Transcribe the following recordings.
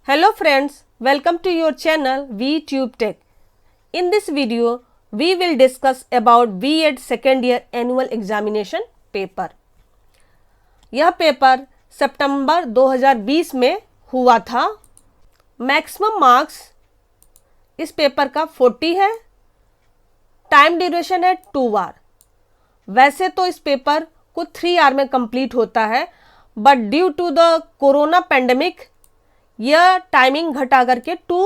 Hello friends, welcome to your channel VTube Tech. In this video, we will discuss about B.Ed second year annual examination paper. यह paper सितंबर 2020 में हुआ था। Maximum marks इस paper का 40 है। Time duration है 2 our. वैसे तो इस पेपर को 3 आवर में कंप्लीट होता है, but due to the corona pandemic यह टाइमिंग घटा करके 2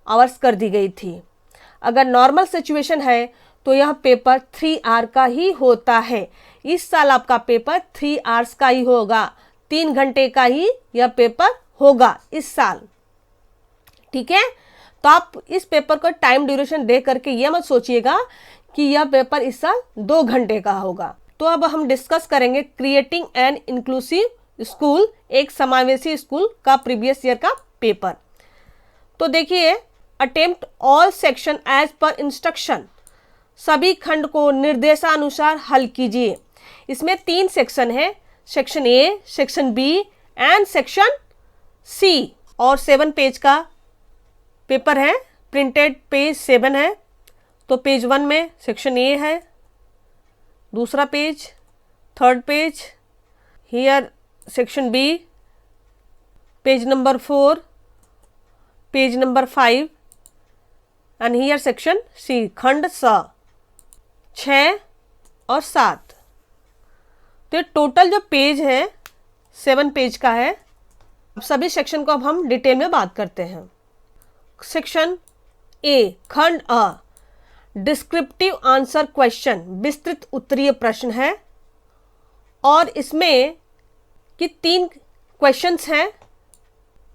आवर्स कर दी गई थी। अगर नॉर्मल सिचुएशन है तो यह पेपर 3 आवर का ही होता है। इस साल आपका पेपर 3 आवर्स का ही होगा, 3 घंटे का ही यह पेपर होगा इस साल। ठीक है, तो आप इस पेपर को टाइम ड्यूरेशन दे करके यह मत सोचिएगा कि यह पेपर इस साल 2 घंटे का होगा। तो अब हम डिस्कस करेंगे क्रिएटिंग एन इंक्लूसिव स्कूल, एक समावेशी स्कूल का प्रीवियस ईयर का पेपर। तो देखिए, attempt all section as per instruction, सभी खंड को निर्देशानुसार हल कीजिए। इसमें 3 सेक्शन है, section A, section B and section C, और 7 पेज का पेपर है। प्रिंटेड पेज 7 है। तो पेज 1 में सेक्शन ए है, दूसरा page, third page, here section B, page number 4, page number 5 and here section C, खंड स 6 और 7। तो टोटल जो पेज है 7 पेज का है। अब सभी सेक्शन को अब हम डिटेल में बात करते हैं। सेक्शन ए, खंड अ, डिस्क्रिप्टिव आंसर क्वेश्चन, विस्तृत उत्तरीय प्रश्न है। और इसमें कि 3 क्वेश्चंस हैं।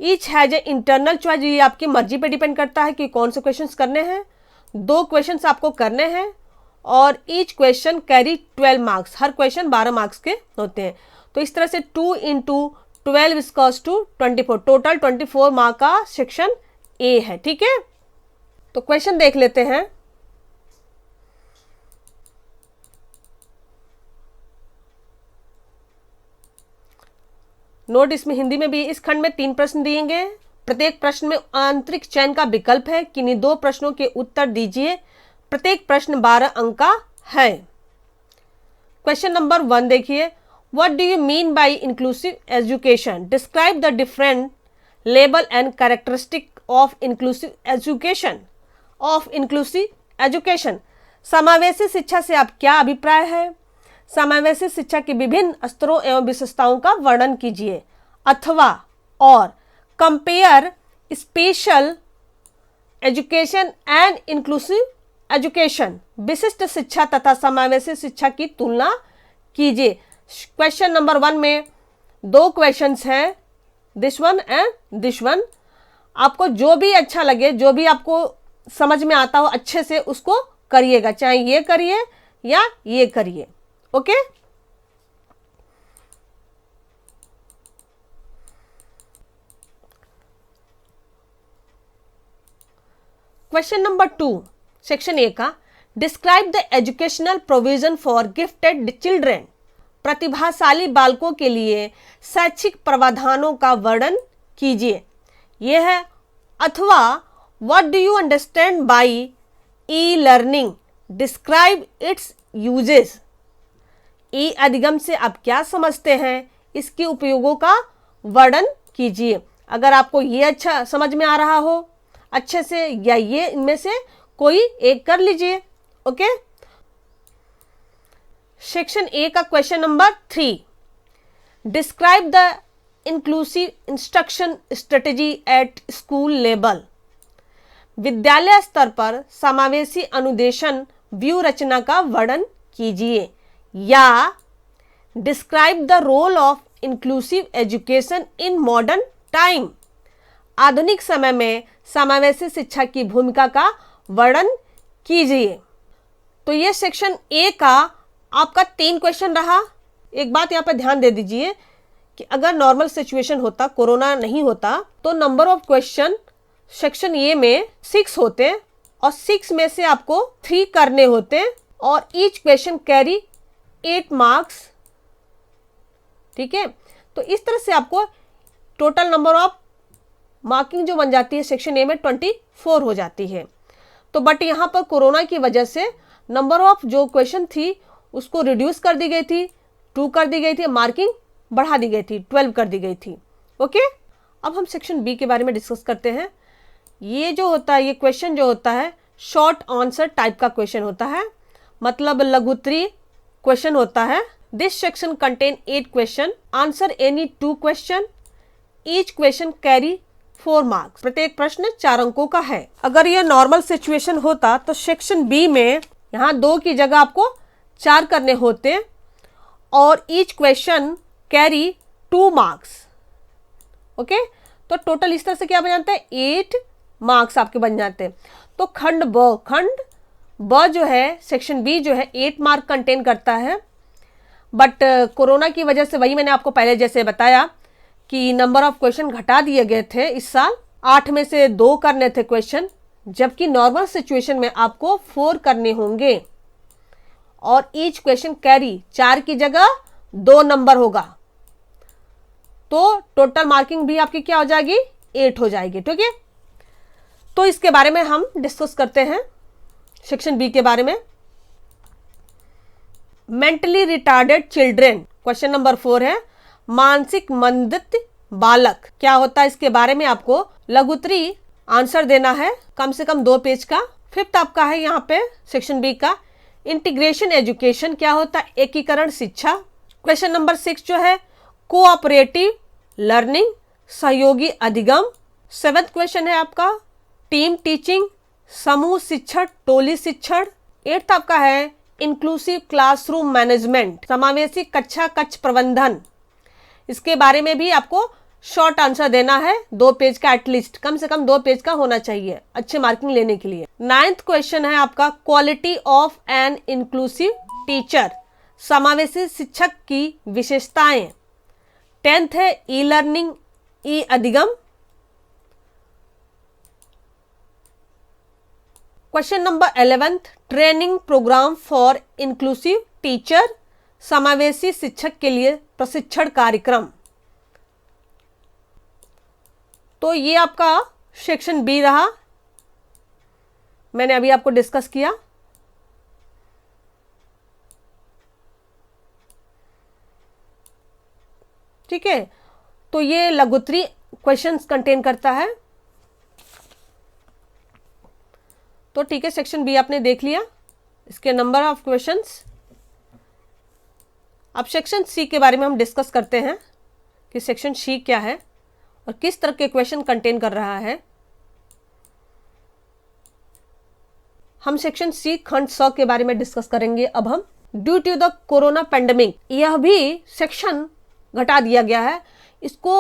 Each has a internal choice, ये आपकी मर्जी पे डिपेंड करता है कि कौन से क्वेश्चंस करने हैं। 2 क्वेश्चंस आपको करने हैं और ईच क्वेश्चन कैरी 12 मार्क्स, हर क्वेश्चन 12 मार्क्स के होते हैं। तो इस तरह से 2 × 12 इक्वल्स टू 24, टोटल 24 मार्क का सेक्शन ए है। ठीक है, तो क्वेश्चन देख लेते हैं। नोट इसमें हिंदी में भी। इस खंड में 3 प्रश्न दिए गए। प्रत्येक प्रश्न में आंतरिक चयन का विकल्प है। किन्हीं 2 प्रश्नों के उत्तर दीजिए। प्रत्येक प्रश्न 12 अंक का है। क्वेश्चन नंबर 1 देखिए, what do you mean bye inclusive education? Describe the different label and characteristic of inclusive education. समावेशी शिक्षा से आप क्या अभिप्राय है? समावेशी शिक्षा के विभिन्न स्तरों एवं विशेषताओं का वर्णन कीजिए। अथवा और compare special education and inclusive education, विशिष्ट शिक्षा तथा समावेशी शिक्षा की तुलना कीजिए। क्वेश्चन नंबर 1 में 2 क्वेश्चंस हैं, this one and this one. आपको जो भी अच्छा लगे, जो भी आपको समझ में आता हो अच्छे से उसको करिएगा, चाहे ये करिए या ये करिए। Okay, question number 2 section A का, describe the educational provision for gifted children. प्रतिभाशाली बालकों के लिए शैक्षिक प्रावधानों का वर्णन कीजिए। यह है। अथवा what do you understand by e learning? Describe its uses. E अधिगम से आप क्या समझते हैं? इसके उपयोगों का वर्णन कीजिए। अगर आपको ये अच्छा समझ में आ रहा हो अच्छे से, या ये इनमें से कोई एक कर लीजिए। ओके, सेक्शन ए का question number 3, describe the inclusive instruction strategy at school level. विद्यालय स्तर पर समावेशी अनुदेशन व्यू रचना का वर्णन कीजिए। या describe the role of inclusive education in modern time. आधुनिक समय में समावेशी शिक्षा की भूमिका का वर्णन कीजिए। तो ये सेक्शन ए का आपका 3 क्वेश्चन रहा। एक बात यहाँ पर ध्यान दे दीजिए कि अगर नॉर्मल सिचुएशन होता, कोरोना नहीं होता, तो नंबर ऑफ क्वेश्चन सेक्शन ए में 6 होते और 6 में से आपको 3 करने होते और ईच क्वेश्चन कैरी 8 मार्क्स। ठीक है, तो इस तरह से आपको टोटल नंबर ऑफ मार्किंग जो बन जाती है सेक्शन ए में 24 हो जाती है। तो बट यहाँ पर कोरोना की वजह से नंबर ऑफ जो क्वेश्चन थी उसको रिड्यूस कर दी गई थी, 2 कर दी गई थी, मार्किंग बढ़ा दी गई थी, 12 कर दी गई थी। ओके, अब हम सेक्शन बी के बारे में डिस्कस करते हैं। ये जो होता है, ये क्वेश्चन जो होता है शॉर्ट आंसर टाइप का क्वेश्चन होता है, मतलब लघुत्तरीय क्वेश्चन होता है। This section contain 8 question, answer any 2 question, each question carry 4 marks. प्रत्येक प्रश्न 4 अंकों का है। अगर ये नॉर्मल सिचुएशन होता तो सेक्शन बी में यहाँ 2 की जगह आपको 4 करने होते और each question carry 2 marks. Okay, तो टोटल इस तरह से क्या बन जाता है, 8 मार्क्स आपके बन जाते हैं। तो खंड ब जो है, सेक्शन बी जो है 8 मार्क कंटेन करता है। बट कोरोना की वजह से, वही मैंने आपको पहले जैसे बताया कि नंबर ऑफ क्वेश्चन घटा दिए गए थे इस साल, 8 में से 2 करने थे क्वेश्चन, जबकि नॉर्मल सिचुएशन में आपको 4 करने होंगे और ईच क्वेश्चन कैरी 4 की जगह 2 नंबर होगा। तो टोटल मार्किंग भी आपकी क्या हो जाएगी, 8 हो जाएगी। ठीक है, तो इसके बारे में हम डिस्कस करते हैं सेक्शन बी के बारे में। Mentally retarded children, question number 4 है। मानसिक मंदित बालक क्या होता है, इसके बारे में आपको लघुत्तरीय आंसर देना है, कम से कम 2 पेज का। 5th आपका है यहाँ पे सेक्शन बी का, इंटीग्रेशन एजुकेशन क्या होता है, एकीकरण शिक्षा। क्वेश्चन नंबर 6 जो है कोऑपरेटिव लर्निंग, सहयोगी अधिगम। 7th क्वेश्चन है आपका टीम टीचिंग, समूह शिक्षण, टोली शिक्षण। 8th आपका है इंक्लूसिव क्लासरूम मैनेजमेंट, समावेशी कक्षा कक्ष प्रबंधन। इसके बारे में भी आपको शॉर्ट आंसर देना है, 2 पेज का, एटलीस्ट कम से कम 2 पेज का होना चाहिए अच्छे मार्किंग लेने के लिए। 9th क्वेश्चन है आपका quality of an inclusive teacher, समावेशी शिक्षक की विशेषताएं। 10th है ई लर्निंग, ई अधिगम। Question number 11th training programme for inclusive teacher, समावेशी शिक्षक के लिए प्रशिक्षण कार्यक्रम। तो ये आपका सेक्शन बी रहा, मैंने अभी आपको डिस्कस किया। ठीक है, तो ये लघुत्तरीय क्वेश्चंस कंटेन करता है। तो ठीक है, सेक्शन बी आपने देख लिया, इसके नंबर ऑफ क्वेश्चंस। अब सेक्शन सी के बारे में हम डिस्कस करते हैं कि सेक्शन सी क्या है और किस तरह के क्वेश्चन कंटेन कर रहा है। हम सेक्शन सी खंड 100 के बारे में डिस्कस करेंगे। अब हम due to the corona pandemic, यह भी सेक्शन घटा दिया गया है, इसको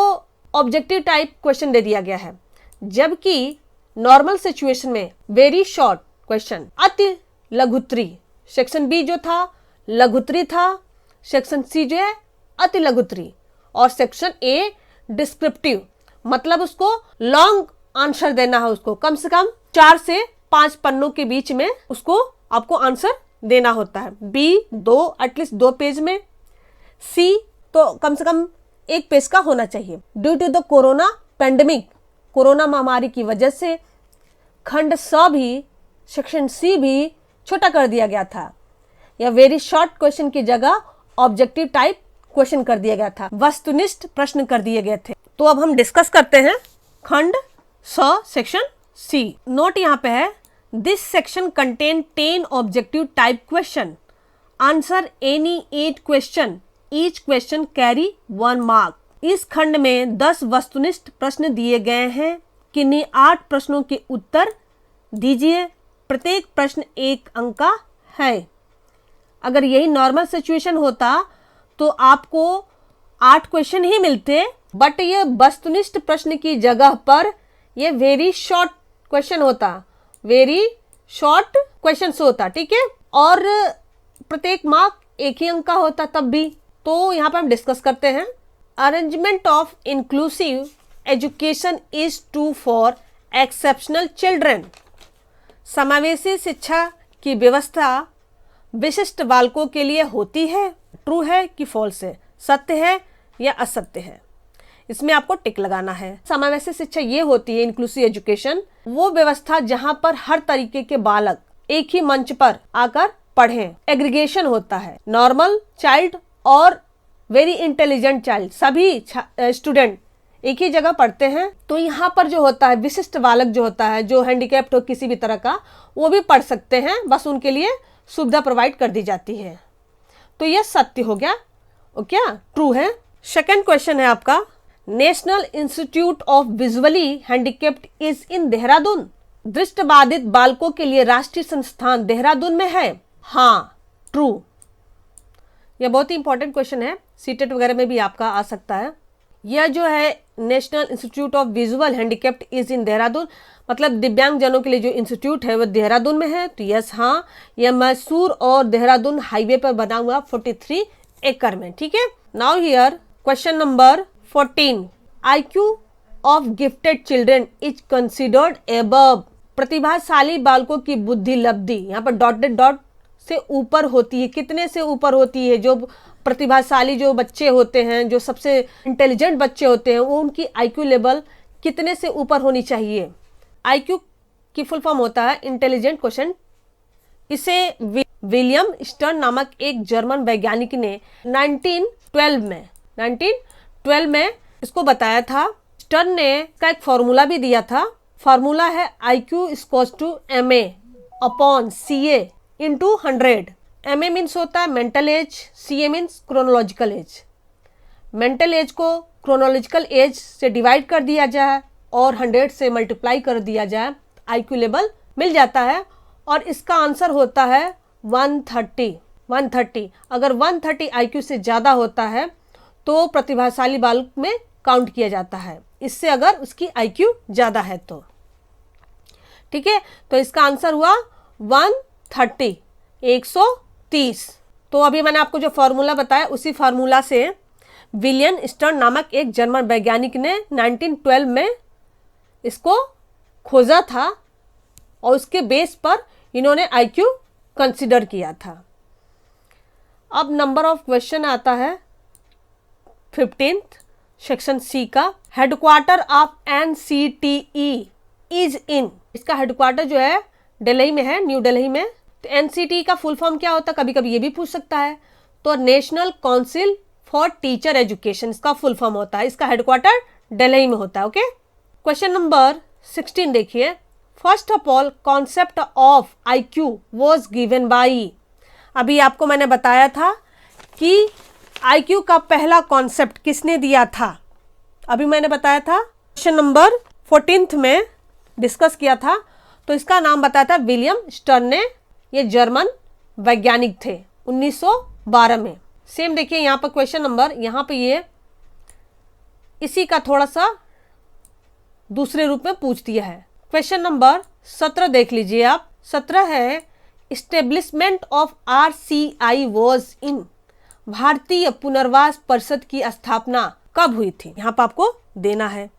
ऑब्जेक्टिव टाइप क्वेश्चन दे दिया गया है, जबकि नॉर्मल सिचुएशन में वेरी शॉर्ट क्वेश्चन, अति लघुत्तरीय। सेक्शन बी जो था लघुत्तरीय था, सेक्शन सी जो है अति लघुत्तरीय, और सेक्शन ए डिस्क्रिप्टिव, मतलब उसको लॉन्ग आंसर देना है, उसको कम से कम 4 से 5 पन्नों के बीच में उसको आपको आंसर देना होता है। बी 2 एटलीस्ट 2 पेज में, सी तो कम से कम 1 पेज का होना चाहिए। Due to the corona pandemic, corona महामारी की वजह से खंड 100 भी, सेक्शन सी भी छोटा कर दिया गया था, या वेरी शॉर्ट क्वेश्चन की जगह ऑब्जेक्टिव टाइप क्वेश्चन कर दिया गया था, वस्तुनिष्ठ प्रश्न कर दिए गए थे। तो अब हम डिस्कस करते हैं खंड 100 सेक्शन सी। नोट यहाँ पे है, this section contain 10 objective type question, answer any 8 question, each question carry 1 mark. इस खंड में 10 वस्तुनिष्ठ प्रश्न दिए गए हैं, किन्हीं 8 प्रश्नों के उत्तर दीजिए, प्रत्येक प्रश्न 1 अंक का है। अगर यही नॉर्मल सिचुएशन होता तो आपको 8 क्वेश्चन ही मिलते, बट ये वस्तुनिष्ठ प्रश्न की जगह पर ये वेरी शॉर्ट क्वेश्चन होता, वेरी शॉर्ट क्वेश्चन होता। ठीक है, और प्रत्येक मार्क 1 ही अंक का होता तब भी। तो यहाँ पर हम डिस्कस करते हैं। Arrangement of inclusive education is true for exceptional children, समावेशी शिक्षा की व्यवस्था विशिष्ट बालकों के लिए होती है। ट्रू है कि फॉल्स है, सत्य है या असत्य है। इसमें आपको टिक लगाना है। समावेशी शिक्षा ये होती है, इंक्लूसिव एजुकेशन, वो व्यवस्था जहां पर हर तरीके के बालक एक ही मंच पर आकर पढ़ें। एग्रीगेशन होता है, नॉर्मल चाइल्ड और वेरी इंटेलिजेंट चाइल्ड, सभी स्टूडेंट एक ही जगह पढ़ते हैं। तो यहाँ पर जो होता है विशिष्ट बालक जो होता है, जो हैंडीकैप्ड हो किसी भी तरह का, वो भी पढ़ सकते हैं, बस उनके लिए सुविधा प्रोवाइड कर दी जाती है। तो यह सत्य हो गया, वो क्या ट्रू है। सेकंड क्वेश्चन है आपका, national institute of visually handicapped is in Dehradun. दृष्टिबाधित बालकों के लिए राष्ट्रीय संस्थान देहरादून में है। हाँ, ट्रू। यह बहुत ही इंपॉर्टेंट क्वेश्चन है, सीटेट वगैरह में भी आपका आ सकता है। यह जो है national institute of visual handicapped is in Dehradun, मतलब दिव्यांग जनों के लिए जो इंस्टीट्यूट है वो देहरादून में है। तो यस, हाँ, यह मैसूर और देहरादून हाईवे पर बना हुआ 43 एकड़ में। ठीक है। Now here question number 14, IQ of gifted children is considered above. प्रतिभाशाली बालकों की बुद्धि लब्धि, यहाँ पर डॉटेड डॉट से ऊपर होती है। कितने से ऊपर होती है? जो प्रतिभाशाली जो बच्चे होते हैं, जो सबसे इंटेलिजेंट बच्चे होते हैं, वो उनकी IQ लेवल कितने से ऊपर होनी चाहिए? IQ की फुल फॉर्म होता है इंटेलिजेंट क्वेश्चन। इसे विलियम स्टर्न नामक एक जर्मन वैज्ञानिक ने 1912 में इसको बताया था। स्टर्न ने इसका एक फॉर्मूला भी दिया था। फॉर्मूला है IQ equals to MA upon CA into 100। MA means होता है mental age, CA means chronological age. Mental age को क्रोनोलॉजिकल एज से डिवाइड कर दिया जाए और 100 से मल्टीप्लाई कर दिया जाए, IQ लेवल मिल जाता है। और इसका आंसर होता है 130। अगर 130 IQ से ज़्यादा होता है तो प्रतिभाशाली बालक में काउंट किया जाता है, इससे अगर उसकी IQ ज़्यादा है तो। ठीक है, तो इसका आंसर हुआ 130, 130। तो अभी मैंने आपको जो फॉर्मूला बताया, उसी फार्मूला से विलियम स्टर्न नामक एक जर्मन वैज्ञानिक ने 1912 में इसको खोजा था और उसके बेस पर इन्होंने IQ कंसिडर किया था। अब नंबर ऑफ क्वेश्चन आता है 15th सेक्शन C का। Headquarter of NCTE is in. इसका हेडक्वार्टर जो है दिल्ली में है, न्यू दिल्ली में। तो NCTE का फुल फॉर्म क्या होता है, कभी कभी ये भी पूछ सकता है। तो national council for teacher education इसका फुल फॉर्म होता है। इसका हेडक्वार्टर दिल्ली में होता है। ओके। क्वेश्चन नंबर 16 देखिए। First of all concept of IQ was given by. अभी आपको मैंने बताया था कि IQ का पहला कॉन्सेप्ट किसने दिया था। अभी मैंने बताया था क्वेश्चन नंबर 14 में डिस्कस किया था। तो इसका नाम बताया था विलियम स्टर्न ने। ये जर्मन वैज्ञानिक थे 1912 में। सेम देखिए यहाँ पर क्वेश्चन नंबर, यहाँ पे ये इसी का थोड़ा सा दूसरे रूप में पूछ दिया है। क्वेश्चन नंबर 17 देख लीजिए आप। 17 है establishment of RCI was in. भारतीय पुनर्वास परिषद की स्थापना कब हुई थी, यहाँ पर आपको देना है।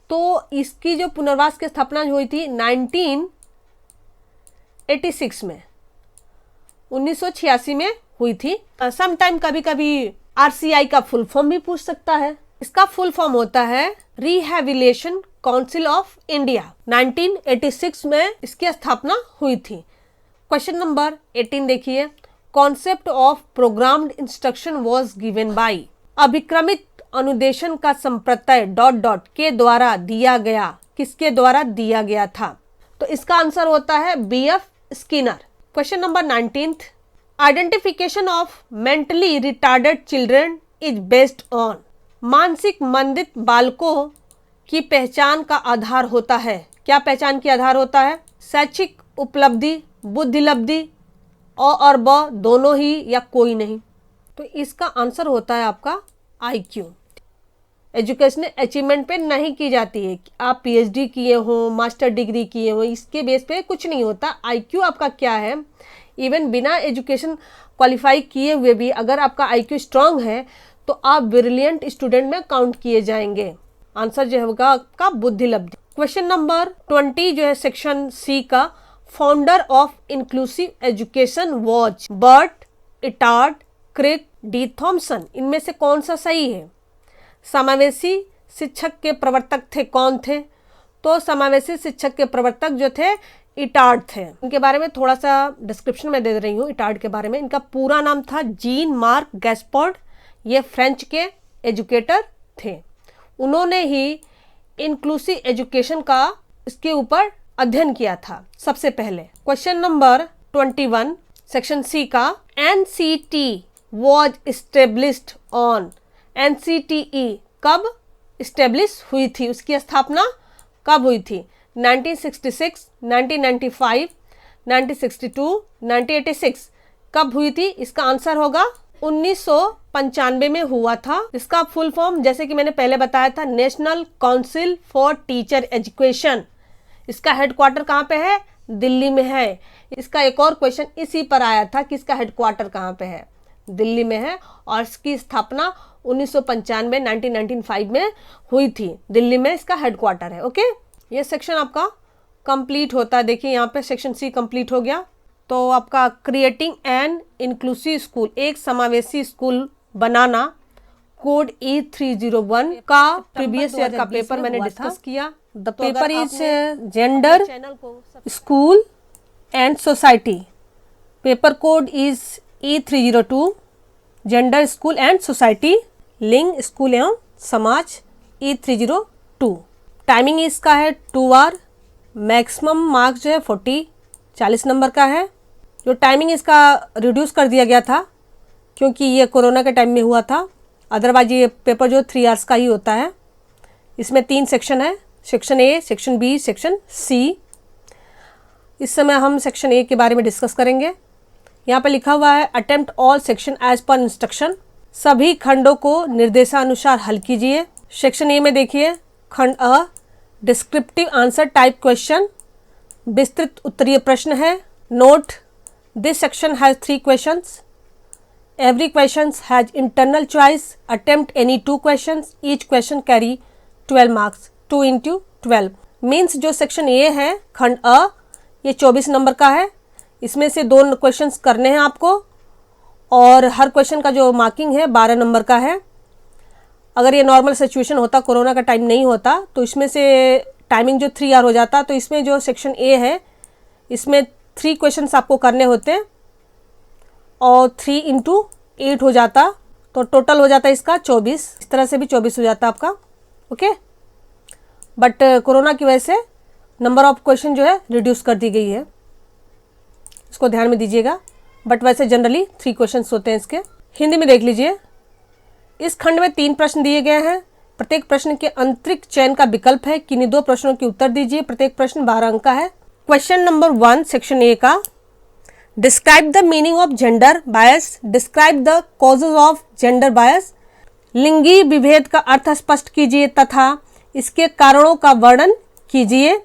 तो इसकी जो पुनर्वास की स्थापना हुई थी 1986 में, 1986 में हुई थी। समटाइम कभी कभी RCI का फुल फॉर्म भी पूछ सकता है। इसका फुल फॉर्म होता है रिहेबिलिटेशन काउंसिल ऑफ इंडिया। 1986 में इसकी स्थापना हुई थी। क्वेश्चन नंबर 18 देखिए। Concept of programmed instruction was given by. अभिक्रमित अनुदेशन का संप्रत्यय डॉट डॉट के द्वारा दिया गया। किसके द्वारा दिया गया था? तो इसका आंसर होता है BF Skinner. Question number 19, identification of mentally retarded children is based on. मानसिक मंदित बालकों की पहचान का आधार होता है। क्या पहचान की आधार होता है? शैक्षिक उपलब्धि, बुद्धिलब्धि और ब दोनों ही या कोई नहीं। तो इसका आंसर होता है आपका IQ। एजुकेशनल अचीवमेंट पे नहीं की जाती है। आप PhD किए हो, मास्टर डिग्री किए हो, इसके बेस पे कुछ नहीं होता। IQ आपका क्या है, इवन बिना एजुकेशन क्वालिफाई किए हुए भी अगर आपका IQ स्ट्रांग है तो आप ब्रिलियंट स्टूडेंट में काउंट किए जाएंगे। आंसर जो होगा आपका बुद्धिलब्धि। क्वेश्चन नंबर 20 जो है सेक्शन C का। Founder of inclusive education was Burt Itard, Crick, D Thomson. इनमें से कौन सा सही है? समावेशी शिक्षक के प्रवर्तक थे कौन थे? तो समावेशी शिक्षक के प्रवर्तक जो थे इटार्ड थे। इनके बारे में थोड़ा सा डिस्क्रिप्शन में दे रही हूँ इटार्ड के बारे में। इनका पूरा नाम था जीन मार्क गैस्पर्ड। ये फ्रेंच के एजुकेटर थे। उन्होंने ही इंक्लूसिव एजुकेशन का इसके ऊपर अध्ययन किया था सबसे पहले। क्वेश्चन नंबर 21 सेक्शन सी का, NCT was established on. NCTE कब इस्टेब्लिश हुई थी, उसकी स्थापना कब हुई थी? 1966, 1995, 1962, 1986 कब हुई थी? इसका आंसर होगा 1995 में हुआ था। इसका फुल फॉर्म जैसे कि मैंने पहले बताया था, national council for teacher education. इसका हेडक्वार्टर कहाँ पे है? दिल्ली में है। इसका एक और क्वेश्चन इसी पर आया था कि इसका हेडक्वार्टर कहाँ पे है? दिल्ली में है। और इसकी स्थापना 1995 1995 में हुई थी। दिल्ली में इसका हेडक्वार्टर है। ओके, ये सेक्शन आपका कंप्लीट होता है। देखिए यहाँ पे सेक्शन सी कंप्लीट हो गया। तो आपका क्रिएटिंग एन इंक्लूसिव स्कूल, एक समावेशी स्कूल बनाना, कोड E301 का प्रीवियस ईयर का पेपर मैंने डिस्कस किया। The paper is gender, school and society. Paper code is E302, gender, school and society, लिंग, स्कूल एवं समाज, E302। टाइमिंग इसका है 2 आवर। मैक्सिमम मार्क्स जो है 40 नंबर का है। जो टाइमिंग इसका रिड्यूस कर दिया गया था क्योंकि ये कोरोना के टाइम में हुआ था। अदरवाइज ये पेपर जो 3 आवर्स का ही होता है। इसमें 3 सेक्शन है, section A, section B, section C. इस समय हम सेक्शन ए के बारे में डिस्कस करेंगे। यहाँ पर लिखा हुआ है attempt all section as per instruction. सभी खंडों को निर्देशानुसार हल कीजिए। सेक्शन ए में देखिए, खंड अ, डिस्क्रिप्टिव आंसर टाइप क्वेश्चन, विस्तृत उत्तरीय प्रश्न है। Note, this section has 3 questions. Every question has internal choice. Attempt any 2 questions. Each question carry 12 marks, 2 into 12। Means जो सेक्शन ए है खंड अ, ये 24 नंबर का है। इसमें से 2 क्वेश्चंस करने हैं आपको और हर क्वेश्चन का जो मार्किंग है 12 नंबर का है। अगर ये नॉर्मल सिचुएशन होता, कोरोना का टाइम नहीं होता, तो इसमें से टाइमिंग जो 3 आवर हो जाता। तो इसमें जो सेक्शन ए है इसमें 3 क्वेश्चंस आपको करने होते हैं और 3 into 8 हो जाता, तो टोटल हो जाता इसका 24। इस तरह से भी 24 हो जाता आपका। ओके, बट कोरोना की वजह से नंबर ऑफ क्वेश्चन जो है रिड्यूस कर दी गई है, इसको ध्यान में दीजिएगा। बट वैसे जनरली 3 क्वेश्चंस होते हैं इसके। हिंदी में देख लीजिए। इस खंड में 3 प्रश्न दिए गए हैं। प्रत्येक प्रश्न के आंतरिक चयन का विकल्प है। किन्हीं 2 प्रश्नों के उत्तर दीजिए। प्रत्येक प्रश्न 12 अंक का है। क्वेश्चन नंबर 1 सेक्शन ए का, describe the meaning of gender bias, describe the causes of gender bias. लिंगी विभेद का अर्थ स्पष्ट कीजिए तथा इसके कारणों का वर्णन कीजिए।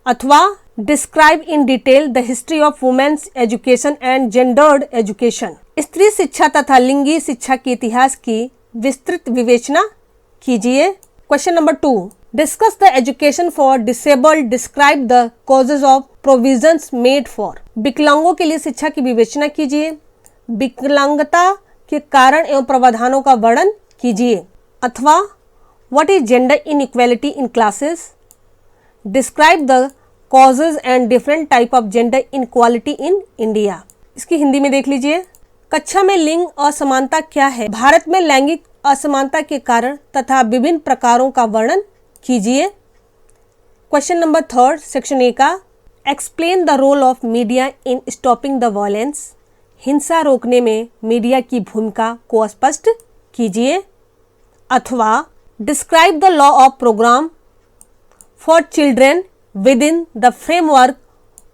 अथवा describe in detail the history of women's education and gendered education. स्त्री शिक्षा तथा लिंगी शिक्षा के इतिहास की विस्तृत विवेचना कीजिए। Question number 2, discuss the education for disabled, describe the causes of provisions made for. विकलांगों के लिए शिक्षा की विवेचना कीजिए। विकलांगता के कारण एवं प्रावधानों का वर्णन कीजिए। अथवा what is gender inequality in classes, describe the causes and different type of gender inequality in India. इसकी हिंदी में देख लीजिए। कक्षा में लिंग असमानता क्या है, भारत में लैंगिक असमानता के कारण तथा विभिन्न प्रकारों का वर्णन कीजिए। क्वेश्चन नंबर 3 सेक्शन ए का, explain the role of media in stopping the violence. हिंसा रोकने में मीडिया की भूमिका को स्पष्ट कीजिए। अथवा describe the law of programme for children within the framework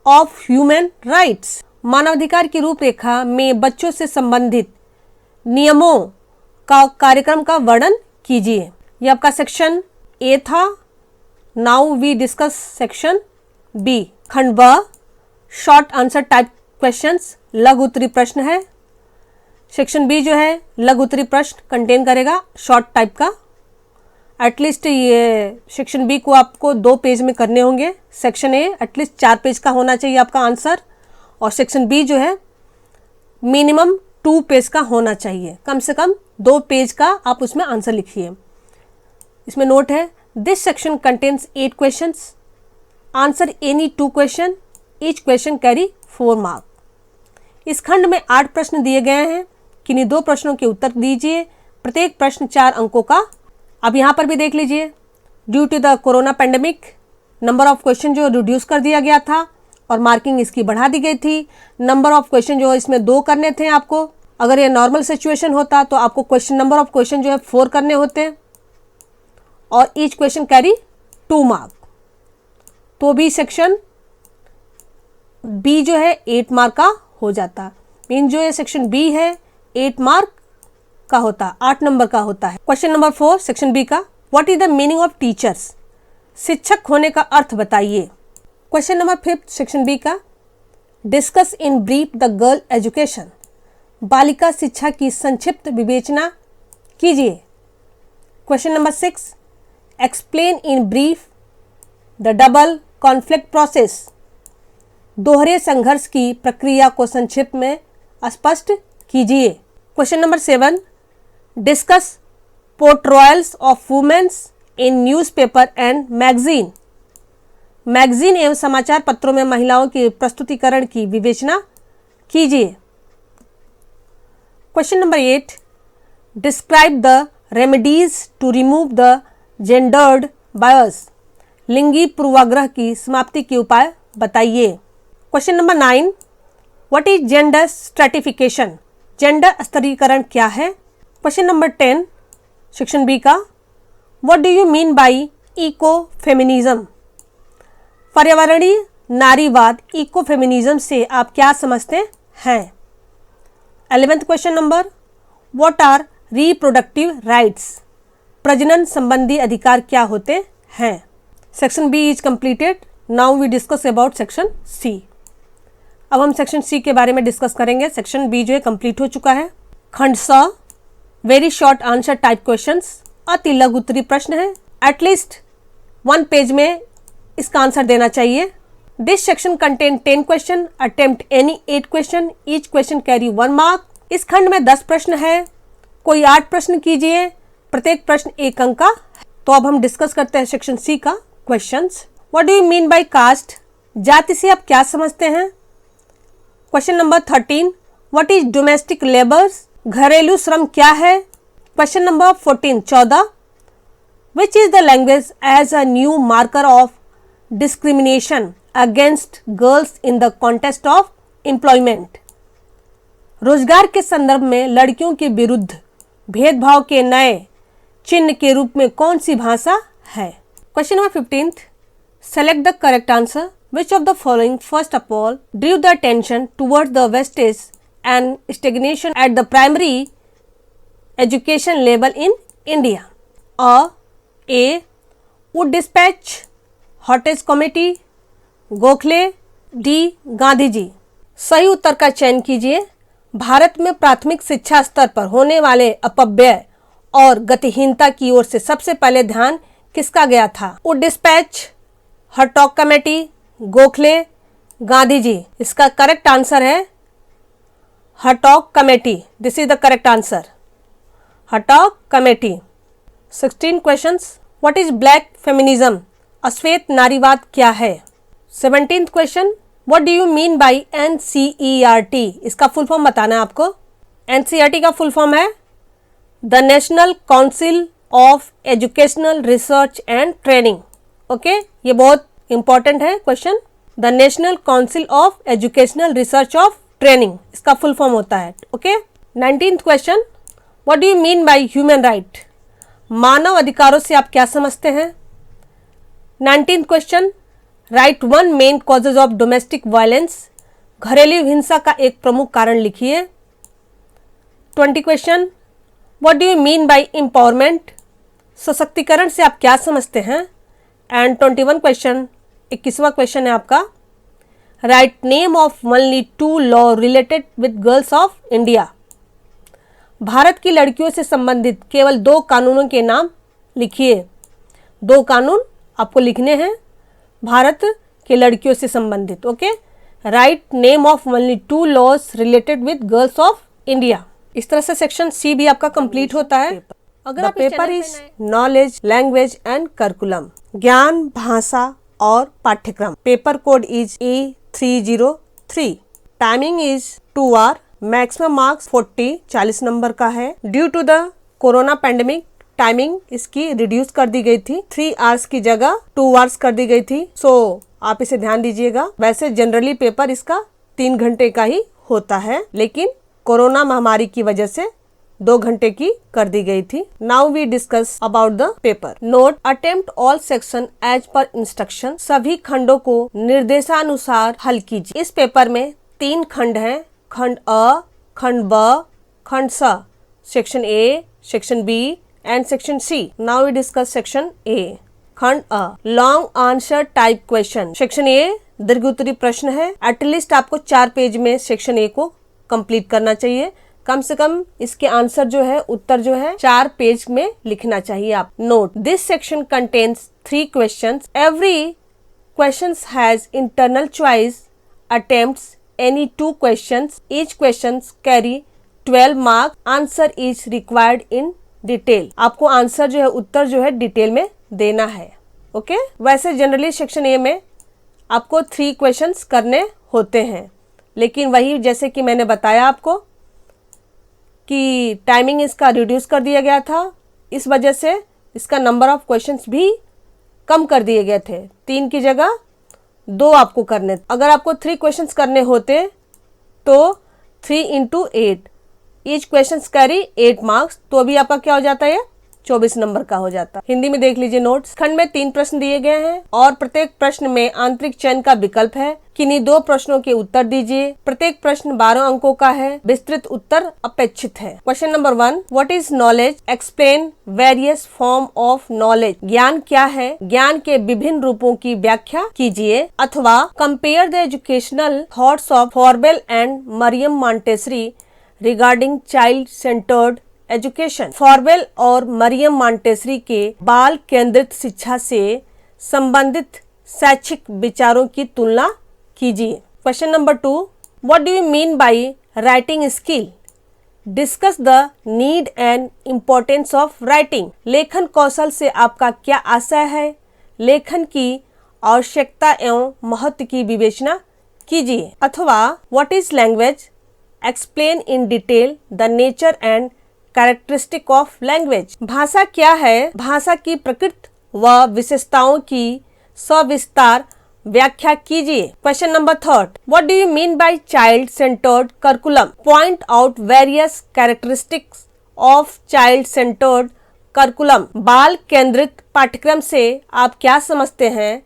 of human rights. मानवाधिकार की रूपरेखा में बच्चों से संबंधित नियमों का कार्यक्रम का वर्णन कीजिए। यह आपका सेक्शन ए था। Now we discuss section B. खंड ब, शॉर्ट आंसर टाइप क्वेश्चंस, लघु उत्तरीय प्रश्न है। सेक्शन बी जो है लघु उत्तरीय प्रश्न कंटेन करेगा शॉर्ट टाइप का। एटलीस्ट ये सेक्शन बी को आपको 2 पेज में करने होंगे। सेक्शन ए एटलीस्ट 4 पेज का होना चाहिए आपका आंसर, और सेक्शन बी जो है मिनिमम 2 पेज का होना चाहिए। कम से कम 2 पेज का आप उसमें आंसर लिखिए। इसमें नोट है, this section contains 8 questions, answer any 2 question, each question carry 4 mark. इस खंड में 8 प्रश्न दिए गए हैं, किन्हीं 2 प्रश्नों के उत्तर दीजिए, प्रत्येक प्रश्न 4 अंकों का। अब यहाँ पर भी देख लीजिए, due to the corona pandemic number of question जो रिड्यूस कर दिया गया था और मार्किंग इसकी बढ़ा दी गई थी। नंबर ऑफ क्वेश्चन जो इसमें 2 करने थे आपको, अगर ये नॉर्मल सिचुएशन होता तो आपको क्वेश्चन नंबर ऑफ क्वेश्चन जो है 4 करने होते और ईच क्वेश्चन कैरी 2 मार्क। तो भी सेक्शन बी जो है 8 मार्क का हो जाता। मीन जो ये सेक्शन बी है 8 मार्क का होता, 8 नंबर का होता है। क्वेश्चन नंबर 4 सेक्शन बी का, what is the meaning of teachers? शिक्षक होने का अर्थ बताइए। क्वेश्चन नंबर 5 सेक्शन बी का, discuss in brief the girl education. बालिका शिक्षा की संक्षिप्त विवेचना कीजिए। Question number 6, explain in brief the double conflict process. दोहरे संघर्ष की प्रक्रिया को संक्षिप्त में स्पष्ट कीजिए। Question number 7, discuss portrayals of womens in newspaper and magazine. Magazine एवं समाचार पत्रों में महिलाओं के प्रस्तुतिकरण की विवेचना कीजिए। Question number 8, describe the remedies to remove the gendered bias. लिंगी पूर्वाग्रह की समाप्ति के उपाय बताइए। Question number 9, what is gender stratification? Gender स्तरीकरण क्या है? क्वेश्चन नंबर 10 सेक्शन बी का, what do you mean by eco feminism? पर्यावरणीय नारीवाद, इको फेमिनिज्म से आप क्या समझते हैं? 11th question number, what are reproductive rights? प्रजनन संबंधी अधिकार क्या होते हैं? Section B is completed. Now we discuss about section C. अब हम सेक्शन सी के बारे में डिस्कस करेंगे। सेक्शन बी जो है कंप्लीट हो चुका है। खंड स, very short answer type questions, अति लघु उत्तरीय प्रश्न है। एटलीस्ट 1 पेज में इसका आंसर देना चाहिए। This section contain 10 question, attempt any 8 question, each question carry 1 mark. इस खंड में 10 प्रश्न है, कोई 8 प्रश्न कीजिए, प्रत्येक प्रश्न 1 अंक का। तो अब हम डिस्कस करते हैं सेक्शन सी का questions. What do you mean by caste? जाति से आप क्या समझते हैं? Question number 13, what is domestic labours? घरेलू श्रम क्या है? Question number 14 which is the language as a new marker of discrimination against girls in the contest of employment. रोजगार के संदर्भ में लड़कियों के विरुद्ध भेदभाव के नए चिन्ह के रूप में कौन सी भाषा है? Question number 15, select the correct answer. Which of the following first of all drew the attention towards the wastage and stagnation at the primary education level in India? A. Wood Dispatch, Hottage Committee, Gokhale, D. Gandhi ji. सही उत्तर का चयन कीजिए। भारत में प्राथमिक शिक्षा स्तर पर होने वाले अपव्यय और गतिहीनता की ओर से सबसे पहले ध्यान किसका गया था? Wood dispatch, Hartog committee, Gokhale, Gandhi ji. इसका करेक्ट आंसर है Hartog committee. This is the correct answer, Hartog committee. 16 questions, what is black feminism? अश्वेत नारीवाद क्या है? 17th question, what do you mean by NCERT? इसका फुल फॉर्म बताना है आपको। NCERT का फुल फॉर्म है the national council of educational research and training. Okay, ये बहुत इंपॉर्टेंट है क्वेश्चन। The national council of educational research of training, इसका फुल फॉर्म होता है। Okay. 19th question, what do you mean by human right? मानव अधिकारों से आप क्या समझते हैं? 19th question, write 1 main causes of domestic violence. घरेलू हिंसा का एक प्रमुख कारण लिखिए। 20 question, what do you mean by empowerment? सशक्तिकरण से आप क्या समझते हैं? एंड 21 क्वेश्चन, 21वां क्वेश्चन है आपका, right name of only 2 law related with girls of India. Bharat की लड़कियों से संबंधित केवल 2 कानूनों के नाम लिखिए। 2 कानून आपको लिखने हैं भारत के लड़कियों से संबंधित। Okay, write name of only 2 laws related with girls of India. इस तरह से सेक्शन सी भी आपका कंप्लीट होता है। The paper is knowledge, language and curriculum, ज्ञान, भाषा और पाठ्यक्रम। Paper code is A303। Timing is 2 hour, maximum marks 40 number का है। Due to the corona pandemic timing इसकी रिड्यूस कर दी गई थी, 3 आवर्स की जगह 2 आवर्स कर दी गई थी। सो आप इसे ध्यान दीजिएगा। वैसे जनरली पेपर इसका 3 घंटे का ही होता है, लेकिन कोरोना महामारी की वजह से 2 घंटे की कर दी गई थी। Now we discuss about the paper. Note, attempt all section as per instruction. सभी खंडों को निर्देशानुसार हल कीजिए। इस पेपर में 3 खंड हैं, खंड अ, खंड ब, खंड स। Section A, section B and section C. Now we discuss section A. खंड अ, long answer type question. Section A दीर्घ उत्तरीय प्रश्न है। एटलीस्ट आपको 4 पेज में सेक्शन ए को कंप्लीट करना चाहिए। कम से कम इसके आंसर जो है, उत्तर जो है 4 पेज में लिखना चाहिए आप। Note, this section contains 3 questions. Every questions has internal choice attempts any 2 questions. Each questions carry 12 marks. Answer is required in detail. आपको आंसर जो है, उत्तर जो है डिटेल में देना है। ओके वैसे जनरली सेक्शन ए में आपको 3 क्वेश्चंस करने होते हैं, लेकिन वही जैसे कि मैंने बताया आपको कि टाइमिंग इसका रिड्यूस कर दिया गया था, इस वजह से इसका नंबर ऑफ क्वेश्चंस भी कम कर दिए गए थे। 3 की जगह 2 आपको करने। अगर आपको 3 क्वेश्चंस करने होते तो 3 × 8, ईच क्वेश्चंस कैरी 8 मार्क्स, तो अभी आपका क्या हो जाता है, 24 नंबर का हो जाता। हिंदी में देख लीजिए नोट्स। खंड में 3 प्रश्न दिए गए हैं और प्रत्येक प्रश्न में आंतरिक चयन का विकल्प है। किन्हीं 2 प्रश्नों के उत्तर दीजिए। प्रत्येक प्रश्न 12 अंकों का है। विस्तृत उत्तर अपेक्षित है। Question number 1, what is knowledge? Explain various form of knowledge. ज्ञान क्या है? ज्ञान के विभिन्न रूपों की व्याख्या कीजिए। अथवा compare the educational thoughts of Froebel and Maria Montessori regarding child centred education. Froebel और मरियम मॉन्टेसरी के बाल केंद्रित शिक्षा से संबंधित शैक्षिक विचारों की तुलना कीजिए। Question number 2, what do you mean by writing skill? Discuss the need and importance of writing. लेखन कौशल से आपका क्या आशय है? लेखन की आवश्यकता एवं महत्व की विवेचना कीजिए। अथवा what is language? Explain in detail the nature and characteristic of language. भाषा क्या है? भाषा की प्रकृति व विशेषताओं की सविस्तार व्याख्या कीजिए। Question number 3, what do you mean by child centred curriculum? Point out various characteristics of child centred curriculum. बाल केंद्रित पाठ्यक्रम से आप क्या समझते हैं?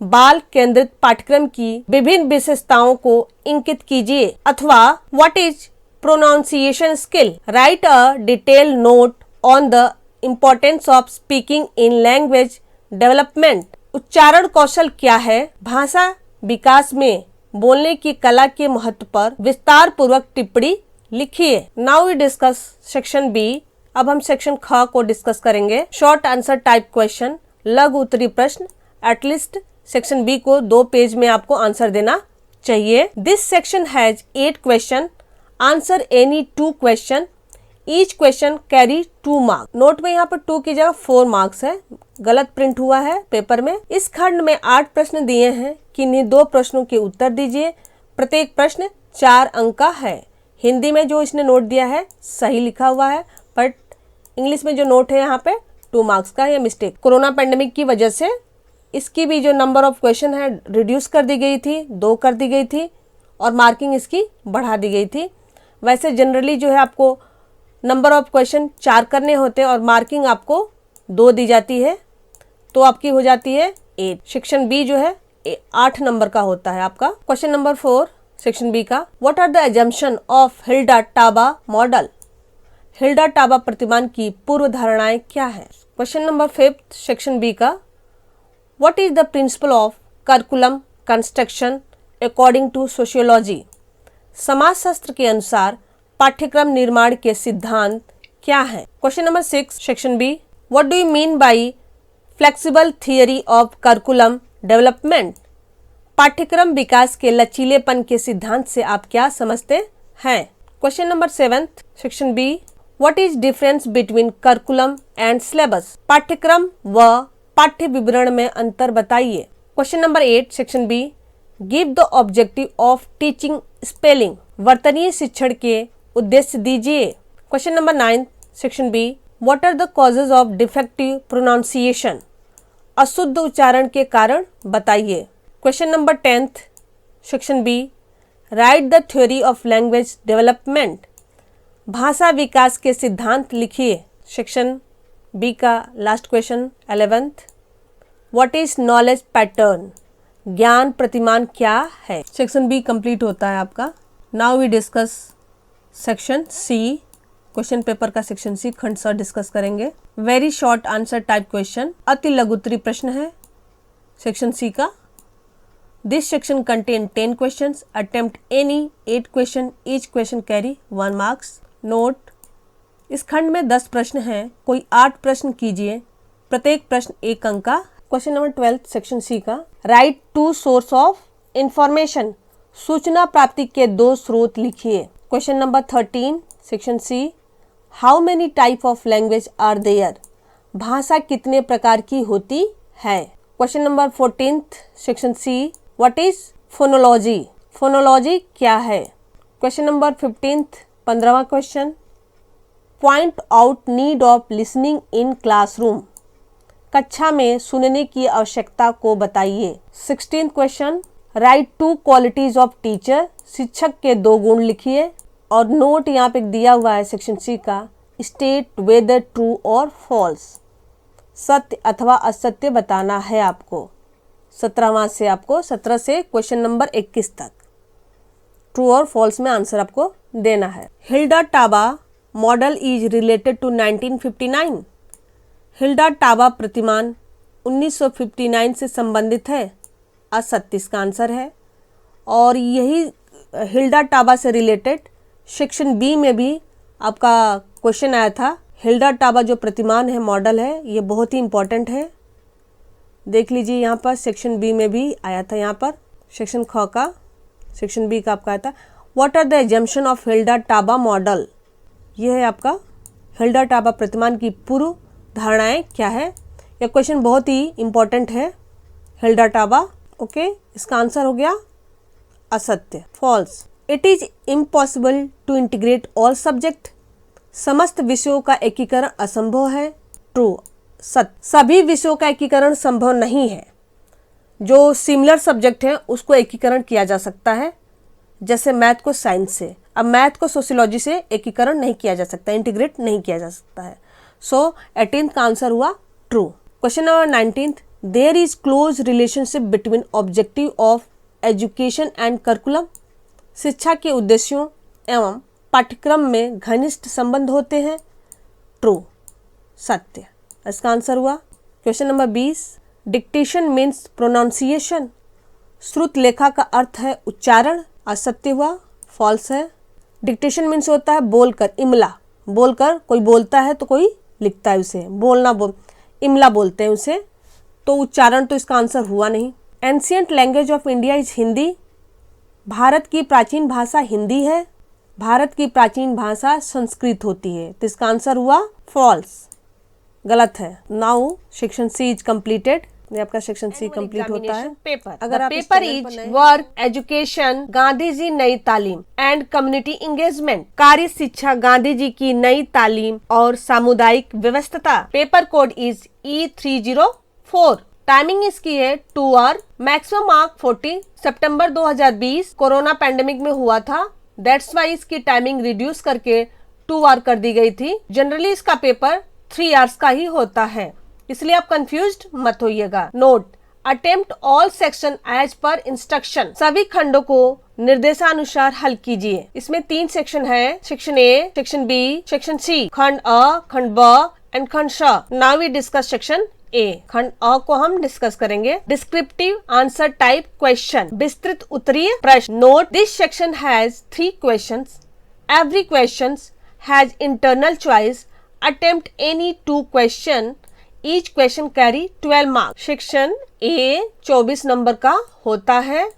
बाल केंद्रित पाठ्यक्रम की विभिन्न विशेषताओं को इंगित कीजिए। अथवा what is pronunciation skill? Write a detailed note on the importance of speaking in language development. उच्चारण कौशल क्या है? भाषा विकास में बोलने की कला के महत्व पर विस्तार पूर्वक टिप्पणी लिखिए। Now we discuss section B. अब हम सेक्शन ख को डिस्कस करेंगे। शॉर्ट आंसर टाइप क्वेश्चन, लघु उत्तरीय प्रश्न। एटलीस्ट सेक्शन बी को 2 पेज में आपको आंसर देना चाहिए। This section has 8 question. Answer any 2 question. Each question carry 2 marks. Note में यहाँ पर 2 की जगह 4 मार्क्स है, गलत प्रिंट हुआ है पेपर में। इस खंड में 8 प्रश्न दिए हैं। किन्हीं 2 प्रश्नों के उत्तर दीजिए। प्रत्येक प्रश्न 4 अंक का है। हिंदी में जो इसने नोट दिया है सही लिखा हुआ है, बट इंग्लिश में जो नोट है यहाँ पे 2 मार्क्स का है, मिस्टेक। कोरोना पैंडेमिक की वजह से इसकी भी जो नंबर ऑफ क्वेश्चन है रिड्यूस कर दी गई थी, 2 कर दी गई थी और मार्किंग इसकी बढ़ा दी गई थी। वैसे जनरली जो है आपको नंबर ऑफ क्वेश्चन 4 करने होते हैं और मार्किंग आपको 2 दी जाती है, तो आपकी हो जाती है 8। सेक्शन बी जो है 8 नंबर का होता है आपका। क्वेश्चन नंबर 4 सेक्शन बी का, what are the assumption of Hilda Taba model? Hilda Taba प्रतिमान की पूर्व धारणाएं क्या है? क्वेश्चन नंबर 5 सेक्शन बी का, what is the principle of curriculum construction according to sociology? समाजशास्त्र के अनुसार पाठ्यक्रम निर्माण के सिद्धांत क्या है? Question number 6 section B, what do you mean by flexible theory of curriculum development? पाठ्यक्रम विकास के लचीलेपन के सिद्धांत से आप क्या समझते हैं? Question number 7 section B, what is difference between curriculum and syllabus, पाठ्यक्रम व पाठ्य विवरण में अंतर बताइए। Question number 8 section B, give the objective of teaching spelling, वर्तनीय शिक्षण के उद्देश्य दीजिए। Question number 9 section B, what are the causes of defective pronunciation, अशुद्ध उच्चारण के कारण बताइए। Question number 10 section B, write the theory of language development, भाषा विकास के सिद्धांत लिखिए। सेक्शन बी का last question 11th, what is knowledge pattern, ज्ञान प्रतिमान क्या है। सेक्शन बी कंप्लीट होता है आपका। Now we discuss section C, question paper का सेक्शन सी खंड स डिस्कस करेंगे। Very short answer type question, अति लघुत्तरी प्रश्न है सेक्शन सी का। This section contain 10 questions, attempt any 8 question, each question carry 1 marks. Note, इस खंड में 10 प्रश्न हैं, कोई 8 प्रश्न कीजिए, प्रत्येक प्रश्न 1 अंक का। क्वेश्चन नंबर 12 सेक्शन सी का, राइट 2 सोर्स ऑफ इंफॉर्मेशन, सूचना प्राप्ति के 2 स्रोत लिखिए। Question number 13 section C, how many type of language are there, भाषा कितने प्रकार की होती है। Question number 14 section C, what is phonology, phonology क्या है। क्वेश्चन नंबर 15 15वां question, point out need of listening in classroom, कक्षा में सुनने की आवश्यकता को बताइए। 16th question, write 2 qualities of teacher, शिक्षक के 2 गुण लिखिए। और नोट यहाँ पे दिया हुआ है सेक्शन सी का, स्टेट वेदर ट्रू और फॉल्स, सत्य अथवा असत्य बताना है आपको। 17वां से आपको 17 से क्वेश्चन नंबर 21 तक ट्रू और फॉल्स में आंसर आपको देना है। Hilda Taba model is related to 1959, Hilda Taba प्रतिमान 1959 से संबंधित है, असत्य इसका आंसर है। और यही हिल्डा टाबा से रिलेटेड सेक्शन बी में भी आपका क्वेश्चन आया था। हिल्डा टाबा जो प्रतिमान है, मॉडल है, ये बहुत ही इंपॉर्टेंट है, देख लीजिए यहाँ पर सेक्शन बी में भी आया था। यहाँ पर सेक्शन ख का, सेक्शन बी का आपका आया था, what are the assumption of Hilda Taba model, ये है आपका हिल्डा टाबा प्रतिमान की पूर्व धारणाएं क्या है। यह क्वेश्चन बहुत ही इंपॉर्टेंट है, हिल्डा टाबा। ओके, इसका आंसर हो गया असत्य, false. It is impossible to integrate all subject, समस्त विषयों का एकीकरण असंभव है, ट्रू, सत्य। सभी विषयों का एकीकरण संभव नहीं है, जो सिमिलर सब्जेक्ट है उसको एकीकरण किया जा सकता है, जैसे मैथ को साइंस से। अब मैथ को सोशियोलॉजी से एकीकरण नहीं किया जा सकता, इंटीग्रेट नहीं किया जा सकता है। सो 18th का आंसर हुआ true. Question number 19, there is close relationship between objective of education and curriculum, शिक्षा के उद्देश्यों एवं पाठ्यक्रम में घनिष्ठ संबंध होते हैं, ट्रू, सत्य। इसका आंसर हुआ question number 20, dictation means pronunciation, श्रुत लेखा का अर्थ है उच्चारण, असत्य हुआ, फॉल्स है। डिक्टेशन मीन्स होता है बोलकर, इमला, बोलकर कोई बोलता है तो कोई लिखता है उसे, इमला बोलते हैं उसे, तो उच्चारण तो इसका आंसर हुआ नहीं। Ancient language of India is Hindi, Bharat की प्राचीन भाषा हिंदी है, भारत की प्राचीन भाषा संस्कृत होती है, तो इसका आंसर हुआ फॉल्स, गलत है। Now section C is completed, ये आपका सेक्शन सी कंप्लीट होता है। पेपर, अगर paper is work education Gandhi ji Nai Talim and community engagement, कार्य शिक्षा गांधी जी की नई तालीम और सामुदायिक व्यवस्था। Paper code is E304, timing इसकी है 2 आवर, मैक्सिमम मार्क 40। सितंबर 2020 कोरोना पैंडेमिक में हुआ था, दैट्स वाई इसकी टाइमिंग रिड्यूस करके 2 आवर कर दी गई थी। जनरली इसका पेपर 3 आवर्स का ही होता है, इसलिए आप कंफ्यूज्ड मत होइएगा। Note, attempt all section as per instruction, सभी खंडों को निर्देशानुसार हल कीजिए। इसमें 3 सेक्शन है, section A, section B, section C, खंड अ, खंड ब एंड खंड श। Now we discuss section A. खंड अ को हम डिस्कस करेंगे, डिस्क्रिप्टिव आंसर टाइप क्वेश्चन, विस्तृत उत्तरीय प्रश्न। Note, this section has 3 questions, every question has internal choice, attempt any 2 question, each question carry 12 marks. Section A 24 number का होता है,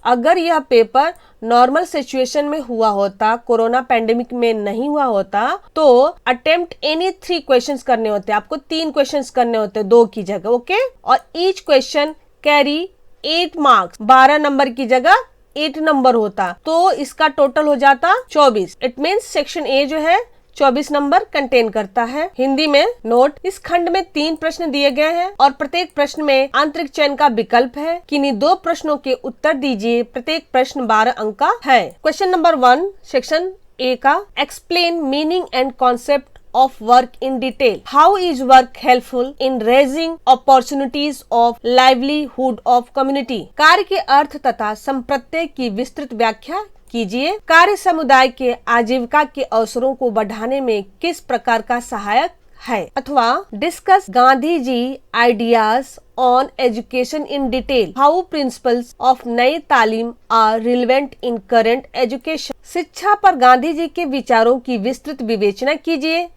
अगर यह पेपर नॉर्मल सिचुएशन में हुआ होता, कोरोना पैंडेमिक में नहीं हुआ होता, तो अटेम्प्ट एनी 3 क्वेश्चंस करने होते, आपको 3 क्वेश्चंस करने होते 2 की जगह, ओके। और each question carry 8 marks, 12 number की जगह 8 नंबर होता, तो इसका टोटल हो जाता 24। इट मीन्स सेक्शन ए जो है 24 नंबर कंटेन करता है। हिंदी में नोट, इस खंड में 3 प्रश्न दिए गए हैं और प्रत्येक प्रश्न में आंतरिक चयन का विकल्प है। किन्हीं 2 प्रश्नों के उत्तर दीजिए। प्रत्येक प्रश्न 12 अंक का है। क्वेश्चन नंबर 1 सेक्शन ए का, explain meaning and concept of work in detail. How is work helpful in raising opportunities of livelihood of community? कार्य के अर्थ तथा संप्रत्यय की विस्तृत व्याख्या कीजिए। कार्य समुदाय के आजीविका के अवसरों को बढ़ाने में किस प्रकार का सहायक है? अथवा discuss Gandhi ji ideas on education in detail. How principles of Nai Talim are relevant in current education. शिक्षा पर गांधी जी के विचारों की विस्तृत विवेचना कीजिए।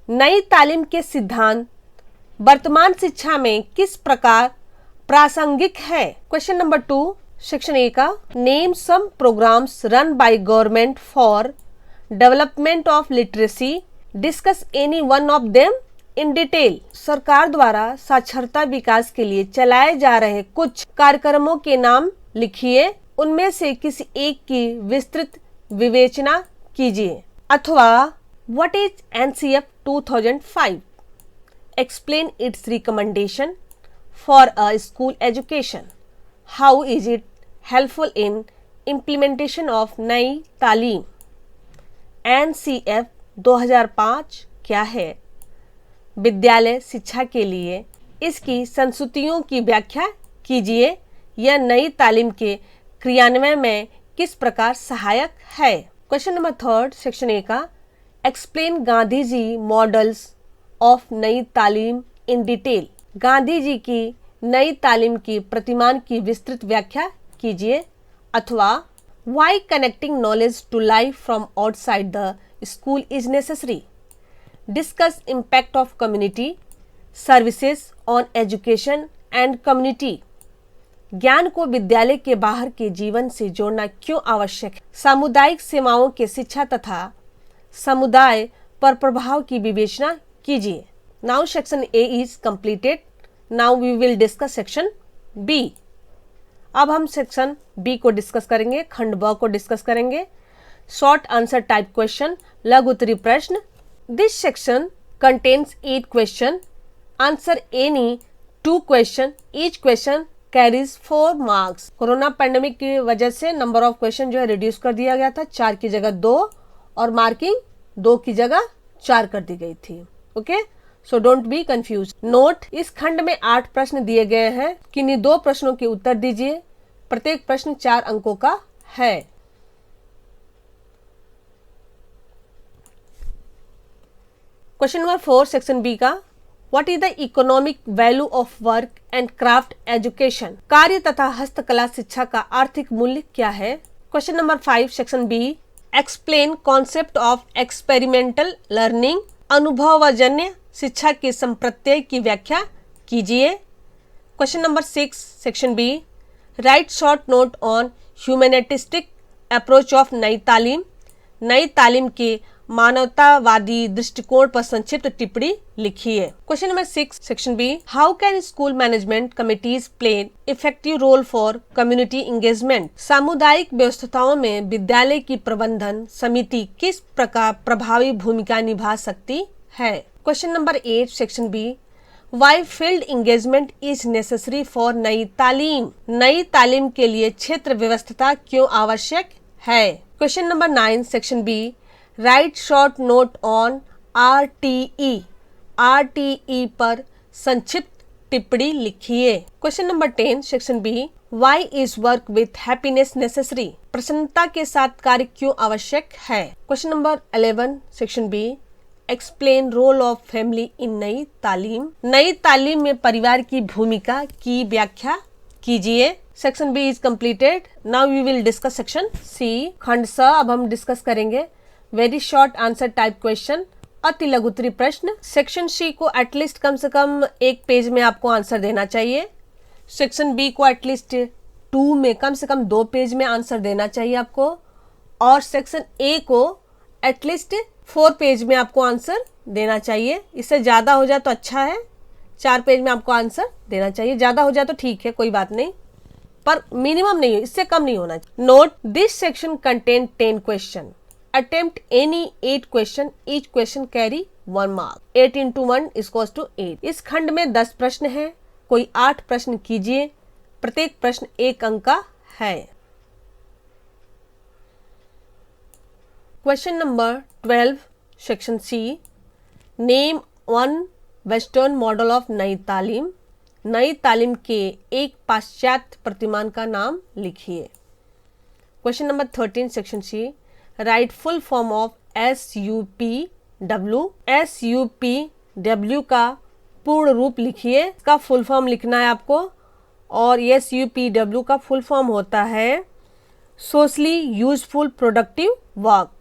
नई तालीम के सिद्धांत वर्तमान शिक्षा में किस प्रकार प्रासंगिक है? क्वेश्चन नंबर 2 सेक्शन ए का, name some programmes run by government for development of literacy, discuss any one of them in detail. सरकार द्वारा साक्षरता विकास के लिए चलाए जा रहे कुछ कार्यक्रमों के नाम लिखिए, उनमें से किसी एक की विस्तृत विवेचना कीजिए। अथवा What is NCF 2005? Explain its recommendation for a school education. How is it helpful in implementation of नई तालीम? NCF 2005 क्या है? विद्यालय शिक्षा के लिए इसकी संस्तुतियों की व्याख्या कीजिए। यह नई तालीम के क्रियान्वयन में किस प्रकार सहायक है? क्वेश्चन नंबर 3 सेक्शन ए का, explain Gandhi ji models of Nai Talim in detail. Gandhi ji की नई तालीम की प्रतिमान की विस्तृत व्याख्या कीजिए। अथवा why connecting knowledge to life from outside the school is necessary. Discuss impact of community services on education and community. ज्ञान को विद्यालय के बाहर के जीवन से जोड़ना क्यों आवश्यक है? सामुदायिक सेवाओं के शिक्षा तथा समुदाय पर प्रभाव की विवेचना कीजिए। Now section A is completed. Now we will discuss section B. अब हम सेक्शन बी को डिस्कस करेंगे, खंड ब को डिस्कस करेंगे। शॉर्ट आंसर टाइप क्वेश्चन, लघु उत्तरीय प्रश्न। This section contains 8 question. Answer any 2 question. Each question carries 4 marks. Corona pandemic की वजह से नंबर ऑफ क्वेश्चन जो है रिड्यूस कर दिया गया था, 4 की जगह 2 और मार्किंग 2 की जगह 4 कर दी गई थी। Okay, so don't be confuse. Note, इस खंड में 8 प्रश्न दिए गए हैं। किन्हीं 2 प्रश्नों के उत्तर दीजिए। प्रत्येक प्रश्न 4 अंकों का है। क्वेश्चन नंबर 4 सेक्शन बी का, what is the economic value of work and craft education. कार्य तथा हस्तकला शिक्षा का आर्थिक मूल्य क्या है? Question number 5 section B, explain concept of experimental learning. अनुभवजन्य शिक्षा के संप्रत्यय की व्याख्या कीजिए। Question number 6 section B, write short note on humanistic approach of Nai Talim. नई तालीम के मानवतावादी दृष्टिकोण पर संक्षिप्त टिप्पणी लिखिए। Question number 6 section B, how can school management committees play effective role for community engagement. सामुदायिक व्यवस्थाओं में विद्यालय की प्रबंधन समिति किस प्रकार प्रभावी भूमिका निभा सकती है? Question number 8 section B, why field engagement is necessary for Nai Talim. नई तालीम के लिए क्षेत्र व्यवस्था क्यों आवश्यक है? Question number 9 section B, write short note on RTE। RTE पर संक्षिप्त टिप्पणी लिखिए। Question number 10 section B, why is work with happiness necessary. प्रसन्नता के साथ कार्य क्यों आवश्यक है? Question number 11 section B, explain role of family in Nai Talim. नई तालीम में परिवार की भूमिका की व्याख्या कीजिए। Section B is completed. Now we will discuss section C. खंड स अब हम डिस्कस करेंगे। Very short answer type question, अति लघु उत्तरीय प्रश्न। सेक्शन सी को एटलीस्ट कम से कम 1 पेज में आपको आंसर देना चाहिए। सेक्शन बी को एटलीस्ट 2 में कम से कम 2 पेज में आंसर देना चाहिए आपको, और सेक्शन ए को एटलीस्ट 4 पेज में आपको आंसर देना चाहिए। इससे ज़्यादा हो जाए तो अच्छा है, 4 पेज में आपको आंसर देना चाहिए। ज़्यादा हो जाए तो ठीक है, कोई बात नहीं, पर मिनिमम नहीं है, इससे कम नहीं होना चाहिए। Note this section contain 10 question, attempt any 8 question, each question carry 1 mark, 8 into 1 equals to 8। इस खंड में 10 प्रश्न हैं, कोई 8 प्रश्न कीजिए, प्रत्येक प्रश्न 1 अंक का है। Question number 12 section C, name 1 western model of Nai Talim. नई तालीम के एक पाश्चात्य प्रतिमान का नाम लिखिए। Question number 13 section C, write full form of SUPW। SUPW का पूर्ण रूप लिखिए, इसका फुल फॉर्म लिखना है आपको, और SUPW का फुल फॉर्म होता है socially useful productive work.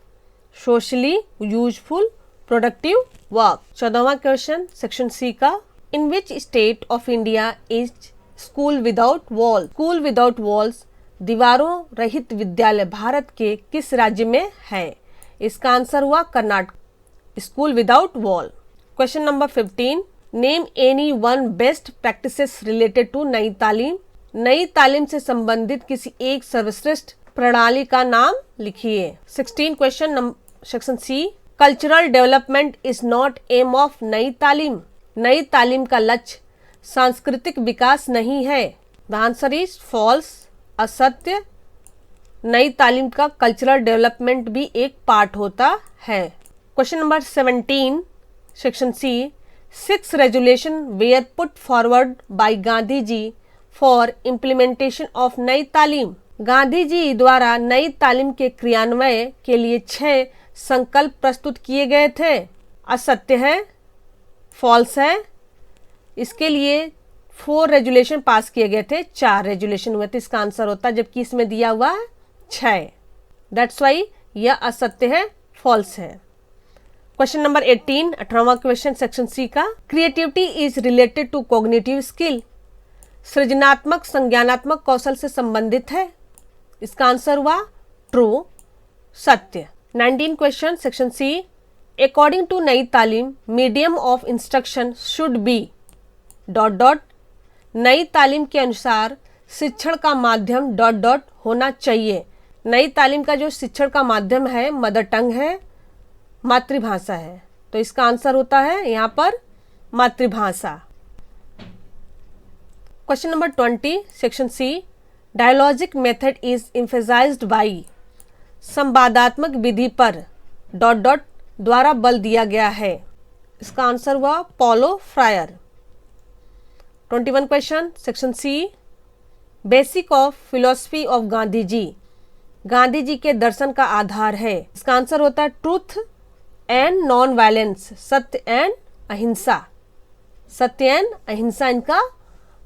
Socially useful productive work. 14वां क्वेश्चन सेक्शन सी का, in which state of India is school without wall. School without walls, दीवारों रहित विद्यालय भारत के किस राज्य में है? इसका आंसर हुआ Karnataka. School without wall. Question number 15, name any 1 best practices related to Nai Talim. नई तालीम से संबंधित किसी एक सर्वश्रेष्ठ प्रणाली का नाम लिखिए। 16 question section C, cultural development is not aim of Nai Talim. नई तालीम का लक्ष्य सांस्कृतिक विकास नहीं है। द आंसर इज फॉल्स, असत्य। नई तालीम का कल्चरल डेवलपमेंट भी एक पार्ट होता है। Question number 17 section C, 6 resolution were put forward by Gandhi ji for implementation of Nai Talim. Gandhi ji द्वारा नई तालीम के क्रियान्वयन के लिए 6 संकल्प प्रस्तुत किए गए थे। असत्य है, फॉल्स है। इसके लिए 4 रेजुलेशन पास किए गए थे, 4 रेजुलेशन हुए थे, इसका आंसर होता है, जबकि इसमें दिया हुआ है 6। दैट्स वाई यह असत्य है, फॉल्स है। क्वेश्चन नंबर 18 18वां क्वेश्चन सेक्शन सी का, creativity is related to cognitive skill. सृजनात्मक संज्ञानात्मक कौशल से संबंधित है। इसका आंसर हुआ ट्रू, सत्य। 19 question section C, according to Nai Talim medium of instruction should be ... Nai तालीम के अनुसार शिक्षण का माध्यम ... होना चाहिए। नई तालीम का जो शिक्षण का माध्यम है मदर टंग है, मातृभाषा है, तो इसका आंसर होता है यहाँ पर मातृभाषा। Question number 20 section C, dialogic method is emphasised by. संवादात्मक विधि पर ... द्वारा बल दिया गया है। इसका आंसर हुआ Paulo Freire. 21 question section C, basic of philosophy of Gandhi ji. Gandhi ji के दर्शन का आधार है। इसका आंसर होता है ट्रूथ एंड नॉन वायलेंस, सत्य एंड अहिंसा। सत्य एंड अहिंसा इनका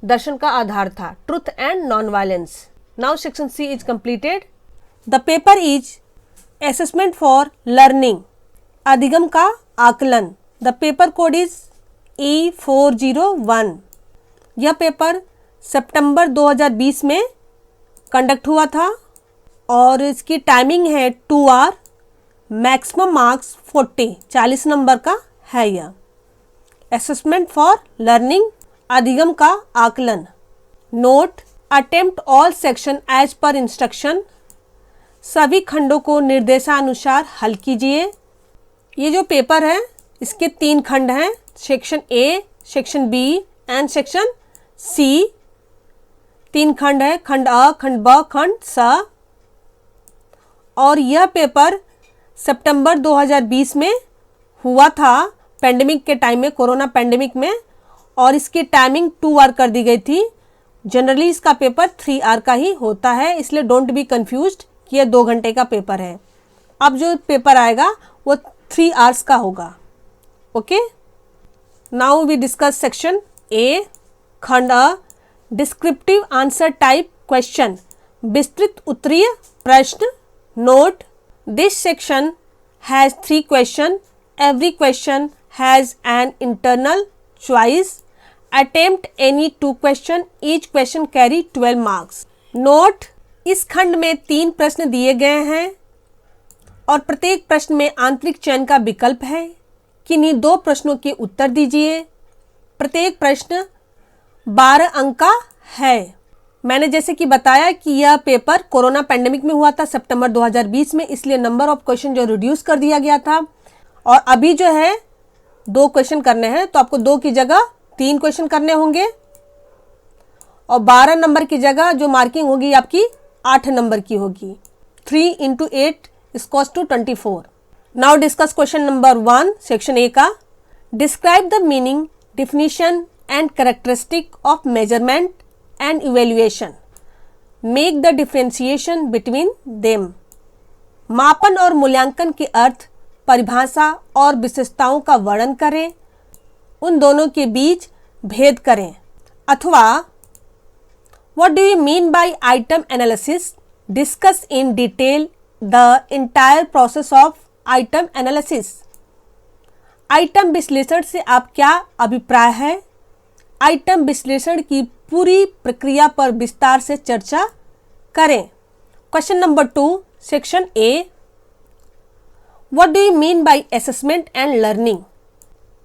दर्शन का आधार था, truth and non violence. Now section C is completed. The paper is assessment for learning. अधिगम का आकलन। The paper code is E401। यह पेपर सितंबर 2020 में कंडक्ट हुआ था और इसकी टाइमिंग है 2 आवर, मैक्सिमम मार्क्स 40 नंबर का है। यह असेसमेंट फॉर लर्निंग, अधिगम का आकलन। Note, attempt all section as per instruction. सभी खंडों को निर्देशानुसार हल कीजिए। ये जो पेपर है इसके 3 खंड हैं, section A, section B and section C. 3 खंड है, खंड अ, खंड ब, खंड स। और यह पेपर सितंबर 2020 में हुआ था, पेंडेमिक के टाइम में, कोरोना पेंडेमिक में, और इसकी टाइमिंग 2 आवर कर दी गई थी। जनरली इसका पेपर 3 आवर का ही होता है, इसलिए डोंट बी कंफ्यूज्ड कि यह 2 घंटे का पेपर है। अब जो पेपर आएगा वो 3 आवर्स का होगा। Okay, now we discuss section A, खंड अ, डिस्क्रिप्टिव आंसर टाइप क्वेश्चन, विस्तृत उत्तरीय प्रश्न। Note, this section has 3 question, every question has an internal choice. Attempt any 2 question, each question carry 12 marks. Note, इस खंड में 3 प्रश्न दिए गए हैं और प्रत्येक प्रश्न में आंतरिक चयन का विकल्प है। किन्हीं 2 प्रश्नों के उत्तर दीजिए। प्रत्येक प्रश्न 12 अंक का है। मैंने जैसे कि बताया कि यह पेपर कोरोना पैंडेमिक में हुआ था सितंबर 2020 में, इसलिए नंबर ऑफ क्वेश्चन जो रिड्यूस कर दिया गया था और अभी जो है 2 क्वेश्चन करने हैं, तो आपको 2 की जगह 3 क्वेश्चन करने होंगे और 12 नंबर की जगह जो मार्किंग होगी आपकी 8 नंबर की होगी। 3 × 8 = 24। Now discuss question number 1 section A का। Describe the meaning, definition and characteristic of measurement and evaluation. Make the differentiation between them. मापन और मूल्यांकन के अर्थ, परिभाषा और विशेषताओं का वर्णन करें। उन दोनों के बीच भेद करें। अथवा What do you mean by item analysis? Discuss in detail the entire process of item analysis. Item विश्लेषण से आप क्या अभिप्राय है? आइटम विश्लेषण की पूरी प्रक्रिया पर विस्तार से चर्चा करें। Question number 2 section A. What do you mean by assessment and learning?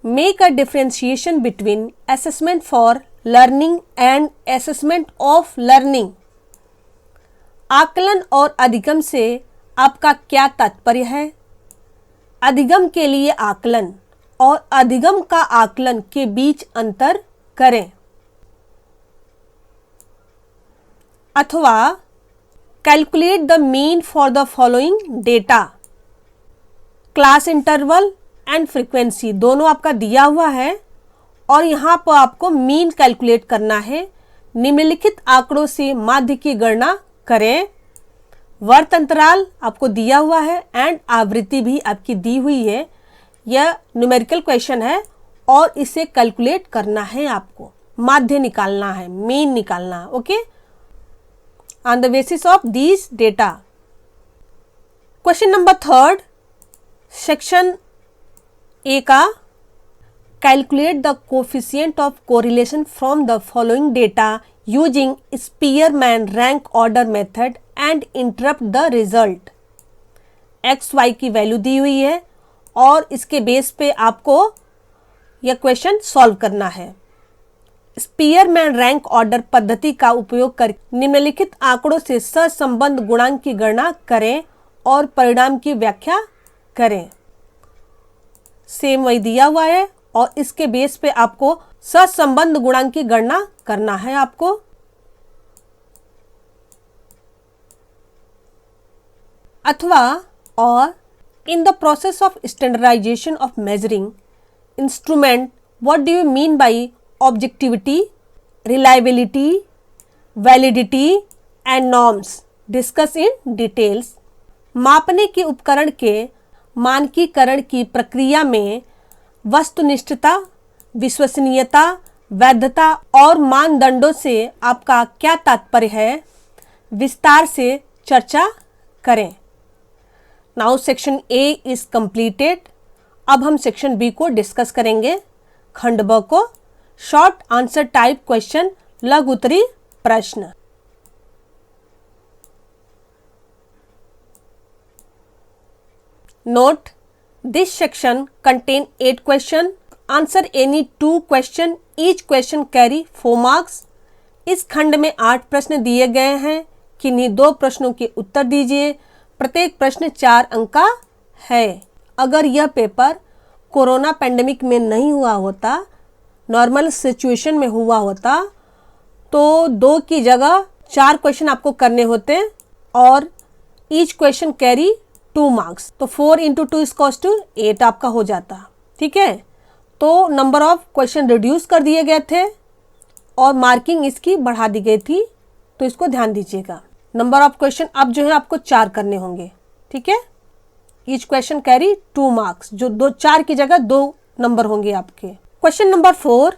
Make a differentiation between assessment for learning and assessment of learning. आकलन और अधिगम से आपका क्या तात्पर्य है? अधिगम के लिए आकलन और अधिगम का आकलन के बीच अंतर करें। अथवा calculate the mean for the following data. Class interval and frequency दोनों आपका दिया हुआ है और यहाँ पर आपको मीन कैलकुलेट करना है। निम्नलिखित आंकड़ों से माध्य की गणना करें। वर्त अंतराल आपको दिया हुआ है एंड आवृत्ति भी आपकी दी हुई है। यह न्यूमेरिकल क्वेश्चन है और इसे कैलकुलेट करना है। आपको माध्य निकालना है, मीन निकालना। Okay, on the basis of these data. Question number 3 section A का। Calculate the coefficient of correlation from the following data using Spearman rank order method and interrupt the result. x, y की value दी हुई है और इसके base पे आपको यह question solve करना है। स्पीयरमैन रैंक ऑर्डर पद्धति का उपयोग कर निम्नलिखित आंकड़ों से सहसंबंध गुणांक की गणना करें और परिणाम की व्याख्या करें। सेम वही दिया हुआ है और इसके बेस पे आपको सहसंबंध गुणांक की गणना करना है। आपको अथवा और in the process of standardisation of measuring instrument, what do you mean by objectivity, reliability, validity and norms? Discuss in details. मापने के उपकरण के मानकीकरण की प्रक्रिया में वस्तुनिष्ठता, विश्वसनीयता, वैधता और मानदंडों से आपका क्या तात्पर्य है? विस्तार से चर्चा करें। Now section A is completed. अब हम सेक्शन बी को डिस्कस करेंगे। खंड ब को शॉर्ट आंसर टाइप क्वेश्चन, लघु उत्तरीय प्रश्न। Note, this section contain 8 question. Answer any 2 question. Each question carry 4 marks. इस खंड में 8 प्रश्न दिए गए हैं। किन्हीं 2 प्रश्नों के उत्तर दीजिए। प्रत्येक प्रश्न 4 अंक का है। अगर यह पेपर कोरोना पैंडेमिक में नहीं हुआ होता, नॉर्मल सिचुएशन में हुआ होता, तो 2 की जगह 4 क्वेश्चन आपको करने होते और ईच क्वेश्चन कैरी 2 मार्क्स, तो 4 × 2 = 8 आपका हो जाता। ठीक है, तो नंबर ऑफ क्वेश्चन रिड्यूस कर दिए गए थे और मार्किंग इसकी बढ़ा दी गई थी, तो इसको ध्यान दीजिएगा। नंबर ऑफ क्वेश्चन अब जो है आपको 4 करने होंगे। ठीक है, ईच क्वेश्चन कैरी 2 मार्क्स, जो 4 की जगह 2 नंबर होंगे आपके। Question number 4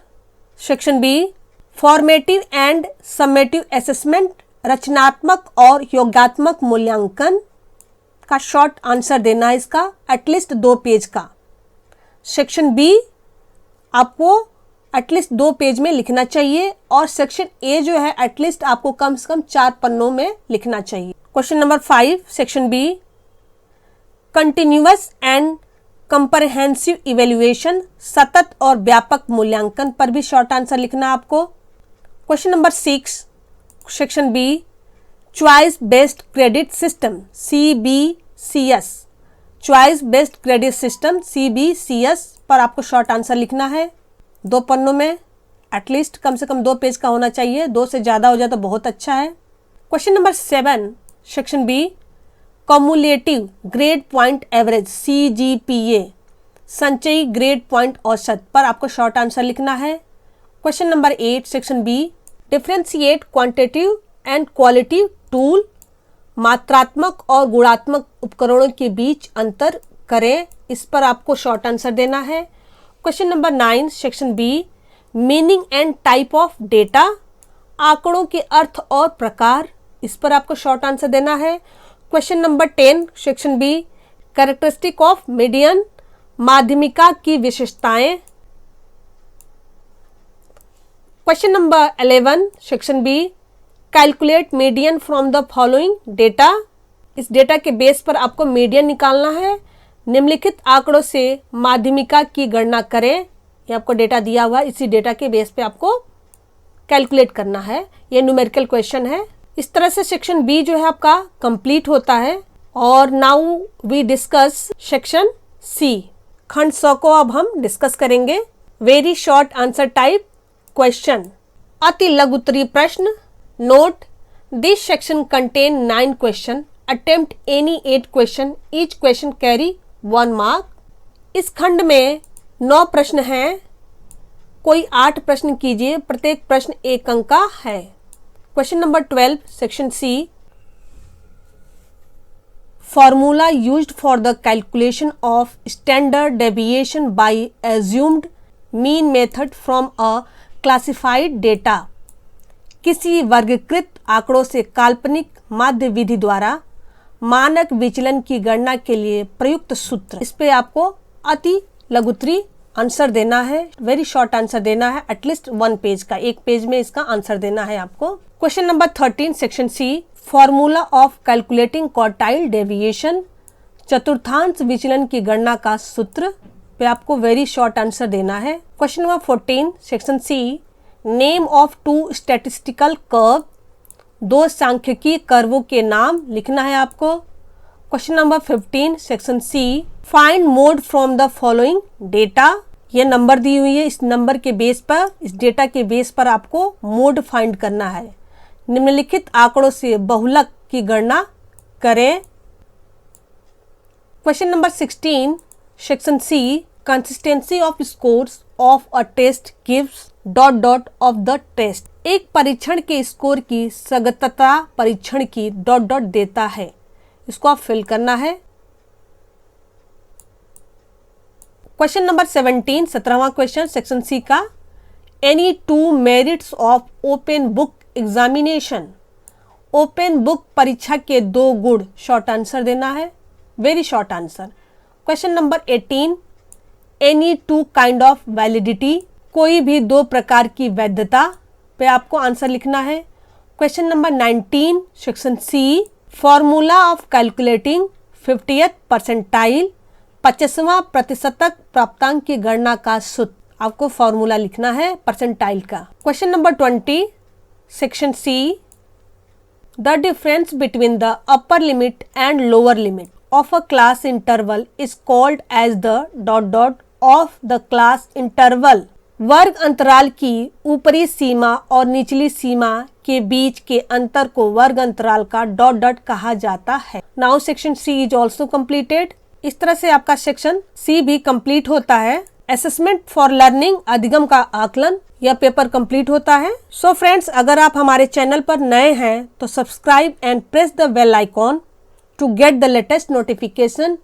section B. Formative and summative assessment, रचनात्मक और योगात्मक मूल्यांकन का शॉर्ट आंसर देना है इसका, एटलीस्ट 2 पेज का। सेक्शन बी आपको एटलीस्ट 2 पेज में लिखना चाहिए और सेक्शन ए जो है एटलीस्ट आपको कम से कम 4 पन्नों में लिखना चाहिए। Question number 5 section B, continuous and comprehensive evaluation, सतत और व्यापक मूल्यांकन पर भी शॉर्ट आंसर लिखना है आपको। Question number 6 section B, choice based credit system CBCS, choice based credit system CBCS पर आपको शॉर्ट आंसर लिखना है 2 पन्नों में, एटलीस्ट कम से कम 2 पेज का होना चाहिए, 2 से ज़्यादा हो जाए तो बहुत अच्छा है। Question number 7 section B, cumulative grade point average CGPA, संचयी ग्रेड पॉइंट औसत पर आपको शॉर्ट आंसर लिखना है। Question number 8 section B, differentiate quantitative and quality tool, मात्रात्मक और गुणात्मक उपकरणों के बीच अंतर करें, इस पर आपको शॉर्ट आंसर देना है। Question number 9 section B, meaning and type of data, आंकड़ों के अर्थ और प्रकार, इस पर आपको शॉर्ट आंसर देना है। Question number 10 section B, characteristic of median, माध्यमिका की विशेषताएं। Question number 11 section B, calculate median from the following data, इस डेटा के बेस पर आपको मीडियन निकालना है। निम्नलिखित आंकड़ों से माध्यमिका की गणना करें, ये आपको डेटा दिया हुआ है, इसी डेटा के बेस पे आपको कैलकुलेट करना है। ये न्यूमेरिकल क्वेश्चन है। इस तरह से सेक्शन बी जो है आपका कंप्लीट होता है। और now we discuss section C, खंड 100 को अब हम डिस्कस करेंगे। Very short answer type question, अति लघु उत्तरीय प्रश्न। नोट, दिस सेक्शन कंटेन 9 क्वेश्चन, attempt any 8 question, each question carry 1 mark. इस खंड में 9 प्रश्न हैं, कोई 8 प्रश्न कीजिए, प्रत्येक प्रश्न 1 अंक का है। Question number 12 section C, formula used for the calculation of standard deviation by assumed mean method from a classified data, किसी वर्गीकृत आंकड़ों से काल्पनिक माध्य विधि द्वारा मानक विचलन की गणना के लिए प्रयुक्त सूत्र, इस पे आपको अति लघुत्तरीय आंसर देना है, वेरी शॉर्ट आंसर देना है, एटलीस्ट 1 पेज का, 1 पेज में इसका आंसर देना है आपको। Question number 13 section C, formula of calculating quartile deviation, चतुर्थांश विचलन की गणना का सूत्र पे आपको वेरी शॉर्ट आंसर देना है। Question number 14 section C, name of 2 statistical curve, 2 सांख्यिकीय कर्वों के नाम लिखना है आपको। Question number 15 section C, find mode from the following data, ये नंबर दी हुई है, इस नंबर के बेस पर, इस डेटा के बेस पर आपको मोड फाइंड करना है। निम्नलिखित आंकड़ों से बहुलक की गणना करें। Question number 16 section C, consistency of scores of a test gives ... of the test, एक परीक्षण के स्कोर की सगतता परीक्षण की ... देता है, इसको आप फिल करना है। क्वेश्चन नंबर 17 17वां क्वेश्चन सेक्शन सी का, any 2 merits of open book examination, open book परीक्षा के 2 गुण, शॉर्ट आंसर देना है, very short answer. Question number 18, any 2 kind of validity, कोई भी 2 प्रकार की वैधता पे आपको आंसर लिखना है। Question number 19 section C, formula of calculating 50th percentile, 25वां प्रतिशतक प्राप्तांक की गणना का सूत्र, आपको फॉर्मूला लिखना है परसेंटाइल का। Question number 20 section C, the difference between the upper limit and lower limit of a class interval is called as the ... of the class interval, वर्ग अंतराल की ऊपरी सीमा और निचली सीमा के बीच के अंतर को वर्ग अंतराल का ... कहा जाता है। Now section C is also completed. इस तरह से आपका सेक्शन सी भी कंप्लीट होता है। असेसमेंट फॉर लर्निंग, अधिगम का आकलन, यह पेपर कंप्लीट होता है। सो फ्रेंड्स, अगर आप हमारे चैनल पर नए हैं तो subscribe and press the bell icon to get the latest notification.